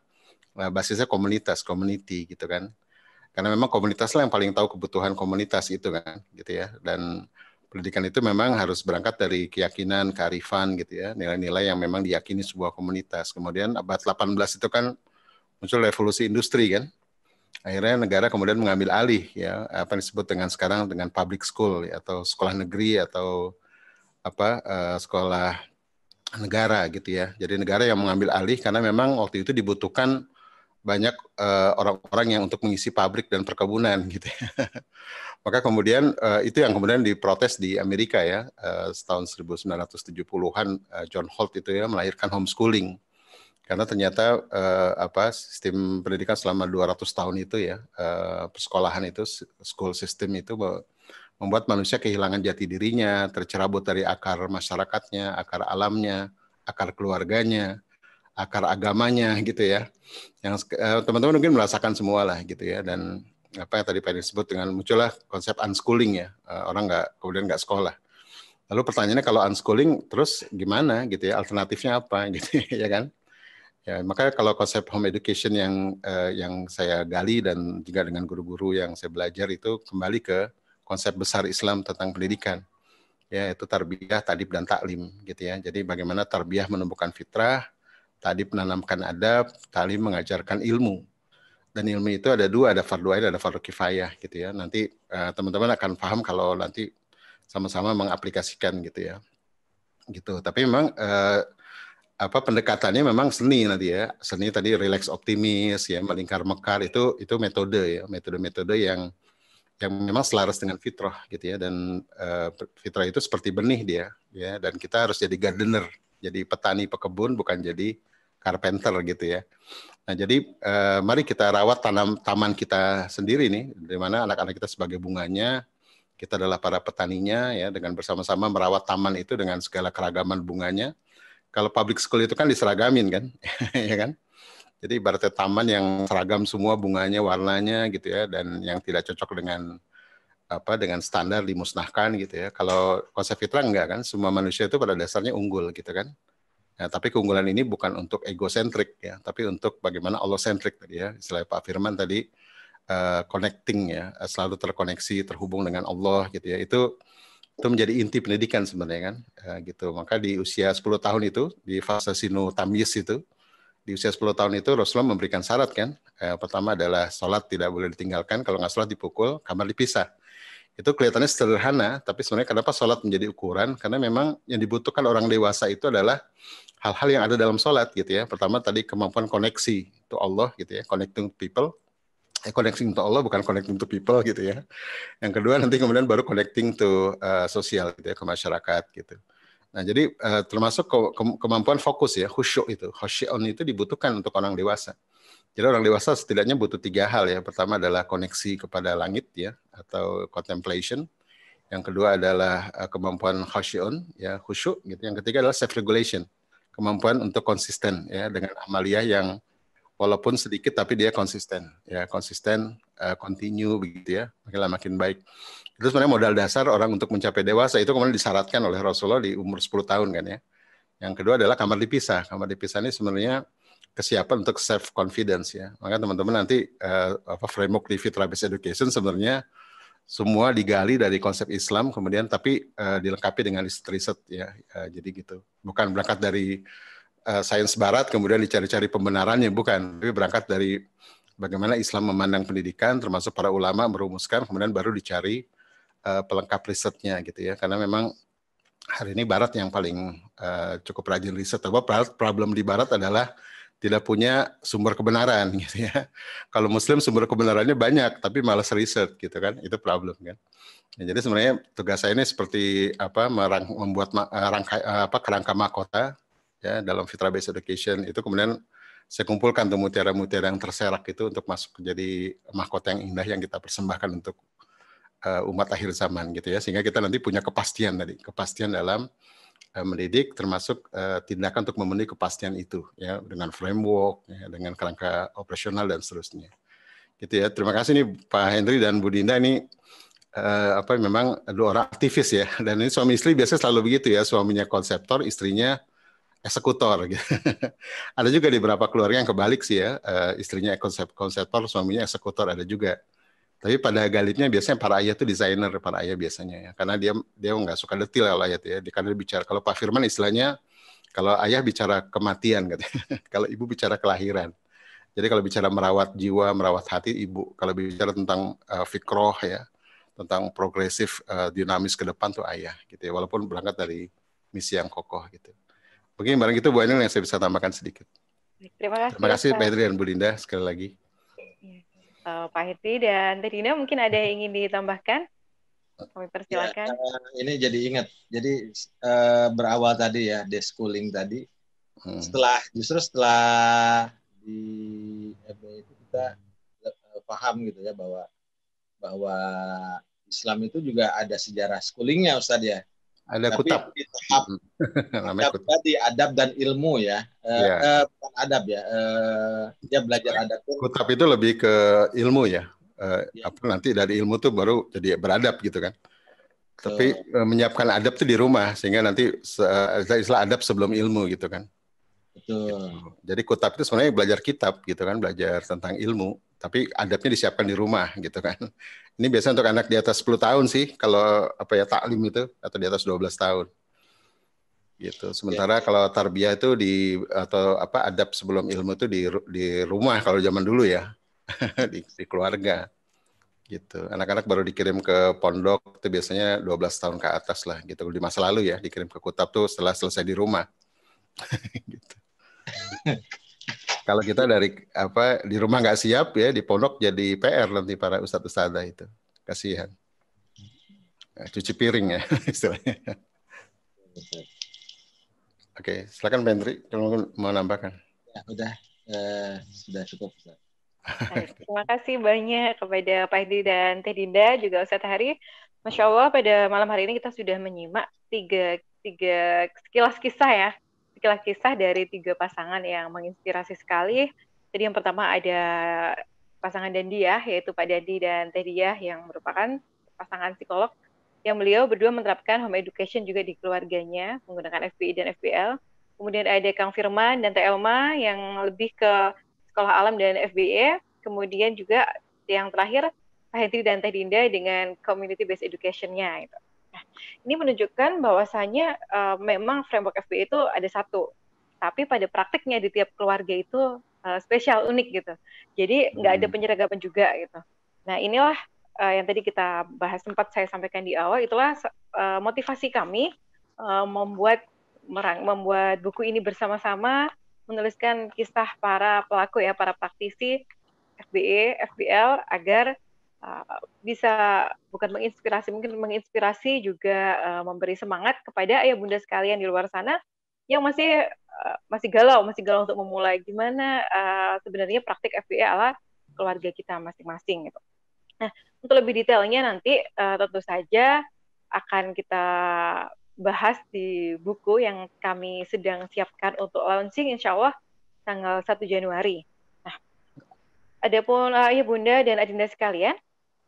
basisnya community gitu kan. Karena memang komunitas lah yang paling tahu kebutuhan komunitas itu kan gitu ya. Dan pendidikan itu memang harus berangkat dari keyakinan, kearifan gitu ya, nilai-nilai yang memang diyakini sebuah komunitas. Kemudian abad 18 itu kan muncul revolusi industri kan. Akhirnya negara kemudian mengambil alih ya, apa yang disebut dengan sekarang dengan public school ya, atau sekolah negeri atau sekolah negara gitu ya. Jadi negara yang mengambil alih karena memang waktu itu dibutuhkan banyak orang-orang yang untuk mengisi pabrik dan perkebunan gitu ya. Maka kemudian itu yang kemudian diprotes di Amerika ya, tahun 1970-an John Holt itu ya melahirkan homeschooling. Karena ternyata sistem pendidikan selama 200 tahun itu ya, persekolahan itu, school system itu membuat manusia kehilangan jati dirinya, tercerabut dari akar masyarakatnya, akar alamnya, akar keluarganya, akar agamanya gitu ya. Yang teman-teman mungkin merasakan semua lah gitu ya. Dan apa yang tadi Pak disebut dengan muncullah konsep unschooling ya, orang kemudian nggak sekolah. Lalu pertanyaannya kalau unschooling terus gimana gitu ya, alternatifnya apa gitu ya kan? Ya, maka kalau konsep home education yang saya gali dan juga dengan guru-guru yang saya belajar itu kembali ke konsep besar Islam tentang pendidikan. Ya, itu tarbiyah, tadib dan taklim gitu ya. Jadi bagaimana tarbiyah menumbuhkan fitrah, tadib menanamkan adab, taklim mengajarkan ilmu. Dan ilmu itu ada dua, ada fardu ain, ada fardu kifayah gitu ya. Nanti teman-teman akan paham kalau nanti sama-sama mengaplikasikan gitu ya. Gitu. Tapi memang pendekatannya memang seni nanti ya. Seni tadi relax optimis ya, melingkar mekar itu metode ya, metode-metode yang memang selaras dengan fitrah gitu ya. Dan fitrah itu seperti benih dia ya, dan kita harus jadi gardener, jadi petani pekebun bukan jadi carpenter gitu ya. Nah, jadi mari kita rawat taman kita sendiri nih, di mana anak-anak kita sebagai bunganya, kita adalah para petaninya ya, dengan bersama-sama merawat taman itu dengan segala keragaman bunganya. Kalau public school itu kan diseragamin kan, ya kan? Jadi ibaratnya taman yang seragam semua bunganya, warnanya gitu ya, dan yang tidak cocok dengan standar dimusnahkan gitu ya. Kalau konsep fitrah enggak kan, semua manusia itu pada dasarnya unggul gitu kan. Nah, tapi keunggulan ini bukan untuk egosentrik ya, tapi untuk bagaimana Allah-sentrik tadi ya. Istilah Pak Firman tadi connecting ya, selalu terkoneksi, terhubung dengan Allah gitu ya. Itu menjadi inti pendidikan sebenarnya kan, gitu. Maka di usia 10 tahun itu, di fase sinu tamyiz itu, di usia 10 tahun itu Rasulullah memberikan syarat kan. Pertama adalah sholat tidak boleh ditinggalkan, kalau nggak sholat dipukul, kamar dipisah. Itu kelihatannya sederhana, tapi sebenarnya kenapa sholat menjadi ukuran? Karena memang yang dibutuhkan orang dewasa itu adalah hal-hal yang ada dalam sholat gitu ya. Pertama tadi kemampuan koneksi to Allah gitu ya, connecting to people. Connecting to Allah bukan connecting to people gitu ya. Yang kedua nanti kemudian baru connecting to sosial gitu ya, ke masyarakat gitu. Nah jadi termasuk kemampuan fokus ya, khusyuk itu. Khusyuk itu dibutuhkan untuk orang dewasa. Jadi orang dewasa setidaknya butuh 3 hal ya. Pertama adalah koneksi kepada langit ya, atau contemplation. Yang kedua adalah kemampuan khusyuk ya, khusyuk gitu. Yang ketiga adalah self regulation, kemampuan untuk konsisten ya dengan amaliyah yang walaupun sedikit tapi dia konsisten ya, konsisten, continue begitu ya, makin baik. Itu sebenarnya modal dasar orang untuk mencapai dewasa. Itu kemudian disyaratkan oleh Rasulullah di umur 10 tahun kan ya. Yang kedua adalah kamar dipisah. Kamar dipisah ini sebenarnya kesiapan untuk self confidence ya. Maka teman-teman nanti framework di Fitrah Based Education sebenarnya semua digali dari konsep Islam kemudian tapi dilengkapi dengan riset ya. Jadi gitu. Bukan berangkat dari sains barat kemudian dicari-cari pembenarannya, bukan. Tapi berangkat dari bagaimana Islam memandang pendidikan, termasuk para ulama merumuskan, kemudian baru dicari pelengkap risetnya gitu ya. Karena memang hari ini Barat yang paling cukup rajin riset. Problem di Barat adalah tidak punya sumber kebenaran gitu ya. Kalau Muslim sumber kebenarannya banyak, tapi malas riset gitu kan, itu problem kan. Ya, jadi sebenarnya tugas saya ini seperti membuat kerangka mahkota ya dalam Fitrah Based Education itu, kemudian saya kumpulkan tuh mutiara-mutiara yang terserak itu untuk masuk jadi mahkota yang indah yang kita persembahkan untuk umat akhir zaman gitu ya, sehingga kita nanti punya kepastian dalam mendidik, termasuk tindakan untuk memenuhi kepastian itu ya, dengan framework ya, dengan kerangka operasional dan seterusnya gitu ya. Terima kasih nih Pak Hendri dan Bu Dinda, ini memang dua orang aktivis ya, dan ini suami istri biasanya selalu begitu ya, suaminya konseptor, istrinya eksekutor gitu. Ada juga di beberapa keluarga yang kebalik sih ya, istrinya konseptor, suaminya eksekutor, ada juga. Tapi pada galibnya biasanya para ayah itu desainer, para ayah biasanya ya, karena dia nggak suka detil kalau ayah ya. Karena dia bicara, kalau Pak Firman istilahnya, kalau ayah bicara kematian katanya, kalau ibu bicara kelahiran. Jadi kalau bicara merawat jiwa, merawat hati, ibu. Kalau bicara tentang fikroh ya, tentang progresif, dinamis ke depan tuh ayah gitu ya. Walaupun berangkat dari misi yang kokoh gitu. Mungkin barang itu Bu Ainul yang saya bisa tambahkan sedikit. Terima kasih Pak Hendri dan Bu Dinda sekali lagi. Pak Hendri dan Teh Dinda, mungkin ada yang ingin ditambahkan? Kami persilakan. Ya, ini jadi ingat. Jadi berawal tadi ya, deschooling tadi. Setelah di FB itu kita paham gitu ya bahwa Islam itu juga ada sejarah schoolingnya Ustadz ya. Ada kutab. Di tahap tadi adab dan ilmu ya. Bukan adab ya. Dia belajar adab. Kutab itu lebih ke ilmu ya. Nanti dari ilmu tuh baru jadi beradab gitu kan. Tapi menyiapkan adab tuh di rumah, sehingga nanti istilah adab sebelum ilmu gitu kan. Betul. Jadi kutab itu sebenarnya belajar kitab gitu kan, belajar tentang ilmu, tapi adabnya disiapkan di rumah gitu kan. Ini biasanya untuk anak di atas 10 tahun sih, kalau taklim itu, atau di atas 12 tahun. Gitu. Sementara kalau tarbiyah itu adab sebelum ilmu itu di rumah kalau zaman dulu ya. di keluarga. Gitu. Anak-anak baru dikirim ke pondok itu biasanya 12 tahun ke atas lah gitu. Di masa lalu ya, dikirim ke kutab tuh setelah selesai di rumah. Gitu. Kalau kita di rumah nggak siap ya, di pondok jadi PR nanti para ustadz-ustadzah itu. Kasihan. Cuci piring ya istilahnya. Oke, silakan Pak Hendri kalau mau nambahkan. Ya, udah sudah cukup Ustaz. Terima kasih banyak kepada Pak Hendri dan Teh Dinda, juga Ustadz Hari. Masya Allah, pada malam hari ini kita sudah menyimak tiga sekilas kisah ya. Sekilas kisah dari 3 pasangan yang menginspirasi sekali. Jadi yang pertama ada pasangan Dandi ya, yaitu Pak Dandi dan Teh Diah, yang merupakan pasangan psikolog yang beliau berdua menerapkan home education juga di keluarganya menggunakan FPI dan FBL. Kemudian ada Kang Firman dan Teh Elma yang lebih ke sekolah alam dan FBE. Kemudian juga yang terakhir Pak Hendri dan Teh Dinda dengan community based education-nya gitu. Nah, ini menunjukkan bahwasanya memang framework FBE itu ada satu, tapi pada praktiknya di tiap keluarga itu spesial, unik gitu. Jadi nggak ada penyeragaman juga gitu. Nah, inilah yang tadi kita bahas, sempat saya sampaikan di awal, itulah motivasi kami membuat buku ini bersama-sama, menuliskan kisah para pelaku ya, para praktisi FBE, FBL, agar bisa bukan menginspirasi, mungkin menginspirasi juga memberi semangat kepada ayah bunda sekalian di luar sana yang masih galau untuk memulai gimana sebenarnya praktik FBE ala keluarga kita masing-masing gitu. Nah, untuk lebih detailnya nanti tentu saja akan kita bahas di buku yang kami sedang siapkan untuk launching insya Allah tanggal 1 Januari. Nah, adapun ayah bunda dan adinda sekalian,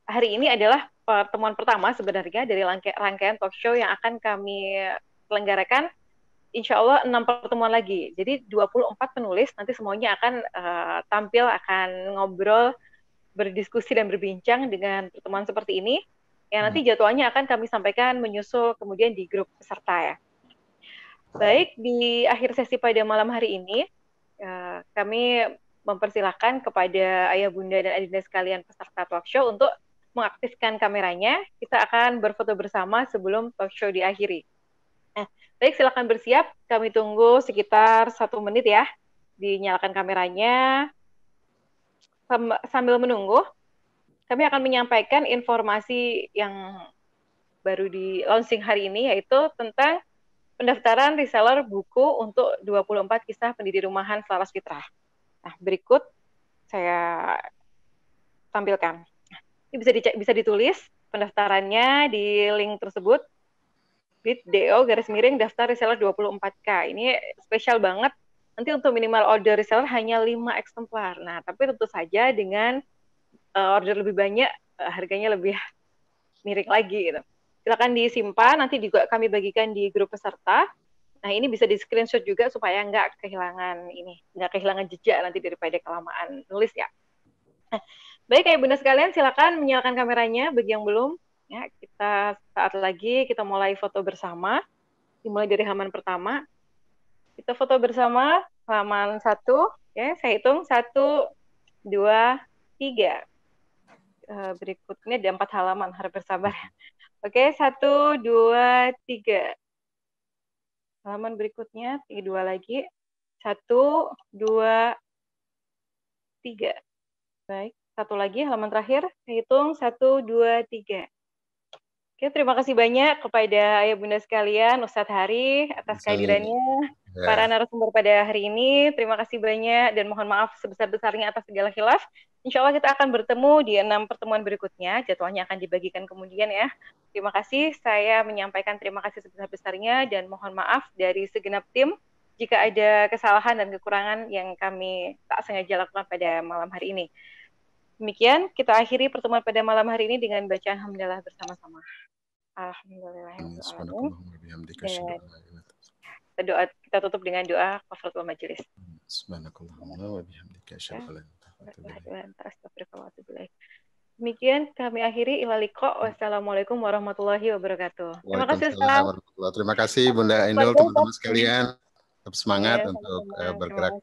hari ini adalah pertemuan pertama sebenarnya dari rangkaian talk show yang akan kami selenggarakan insya Allah 6 pertemuan lagi. Jadi 24 penulis nanti semuanya akan tampil, akan ngobrol, berdiskusi dan berbincang dengan pertemuan seperti ini. Yang nanti jadwalnya akan kami sampaikan menyusul kemudian di grup peserta ya. Baik, di akhir sesi pada malam hari ini, kami mempersilahkan kepada ayah bunda dan adinda sekalian peserta talk show untuk mengaktifkan kameranya. Kita akan berfoto bersama sebelum talk show diakhiri. Nah, baik, silakan bersiap. Kami tunggu sekitar 1 menit ya. Dinyalakan kameranya. Sambil menunggu, kami akan menyampaikan informasi yang baru di launching hari ini, yaitu tentang pendaftaran reseller buku untuk 24 kisah pendiri rumahan Selaras Fitrah. Nah, berikut saya tampilkan. Ini bisa ditulis pendaftarannya di link tersebut, bit.do/daftar reseller 24K. Ini spesial banget. Nanti untuk minimal order reseller hanya 5 eksemplar. Nah, tapi tentu saja dengan order lebih banyak, harganya lebih miring lagi gitu. Silakan disimpan, nanti juga kami bagikan di grup peserta. Nah, ini bisa di screenshot juga supaya nggak kehilangan jejak nanti daripada kelamaan nulis ya. Nah, baik ayah bunda sekalian, silakan menyalakan kameranya bagi yang belum. Ya, kita saat lagi kita mulai foto bersama. Dimulai dari halaman pertama. Kita foto bersama halaman 1, ya, saya hitung 1, 2, 3. Berikutnya ada 4 halaman, harap bersabar. Oke, 1, 2, 3. Halaman berikutnya, 2 lagi. 1, 2, 3. Baik, 1 lagi, halaman terakhir. Saya hitung 1, 2, 3. Oke, terima kasih banyak kepada ayah bunda sekalian, Ustadz Hari atas kehadirannya, para narasumber pada hari ini. Terima kasih banyak dan mohon maaf sebesar-besarnya atas segala khilaf. Insya Allah kita akan bertemu di 6 pertemuan berikutnya. Jadwalnya akan dibagikan kemudian ya. Terima kasih. Saya menyampaikan terima kasih sebesar-besarnya dan mohon maaf dari segenap tim jika ada kesalahan dan kekurangan yang kami tak sengaja lakukan pada malam hari ini. Demikian, kita akhiri pertemuan pada malam hari ini dengan bacaan alhamdulillah bersama-sama. Alhamdulillah. Kita tutup dengan doa kafaratul majelis. Demikian kami akhiri. Wassalamualaikum warahmatullahi wabarakatuh. Terima kasih. Terima kasih Bunda Ainul, teman-teman sekalian. Tetap semangat untuk bergerak.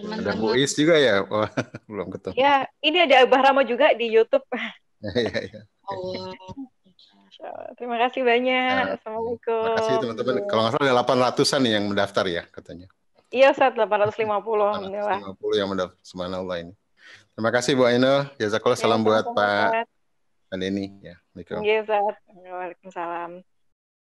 Ada Bu Is juga ya? Oh, belum ketemu. Ya, ini ada Abah Rama juga di YouTube. Terima kasih banyak. Assalamualaikum. Terima kasih teman-teman. Kalau nggak salah ada 800-an nih yang mendaftar ya katanya. Iya, Ustaz, 850. Alhamdulillah. 850 yang mendaftar. Subhanallah ini. Terima kasih Bu Ainul. Jazakallah, salam buat Pak Denny. Ya, Waalaikumsalam.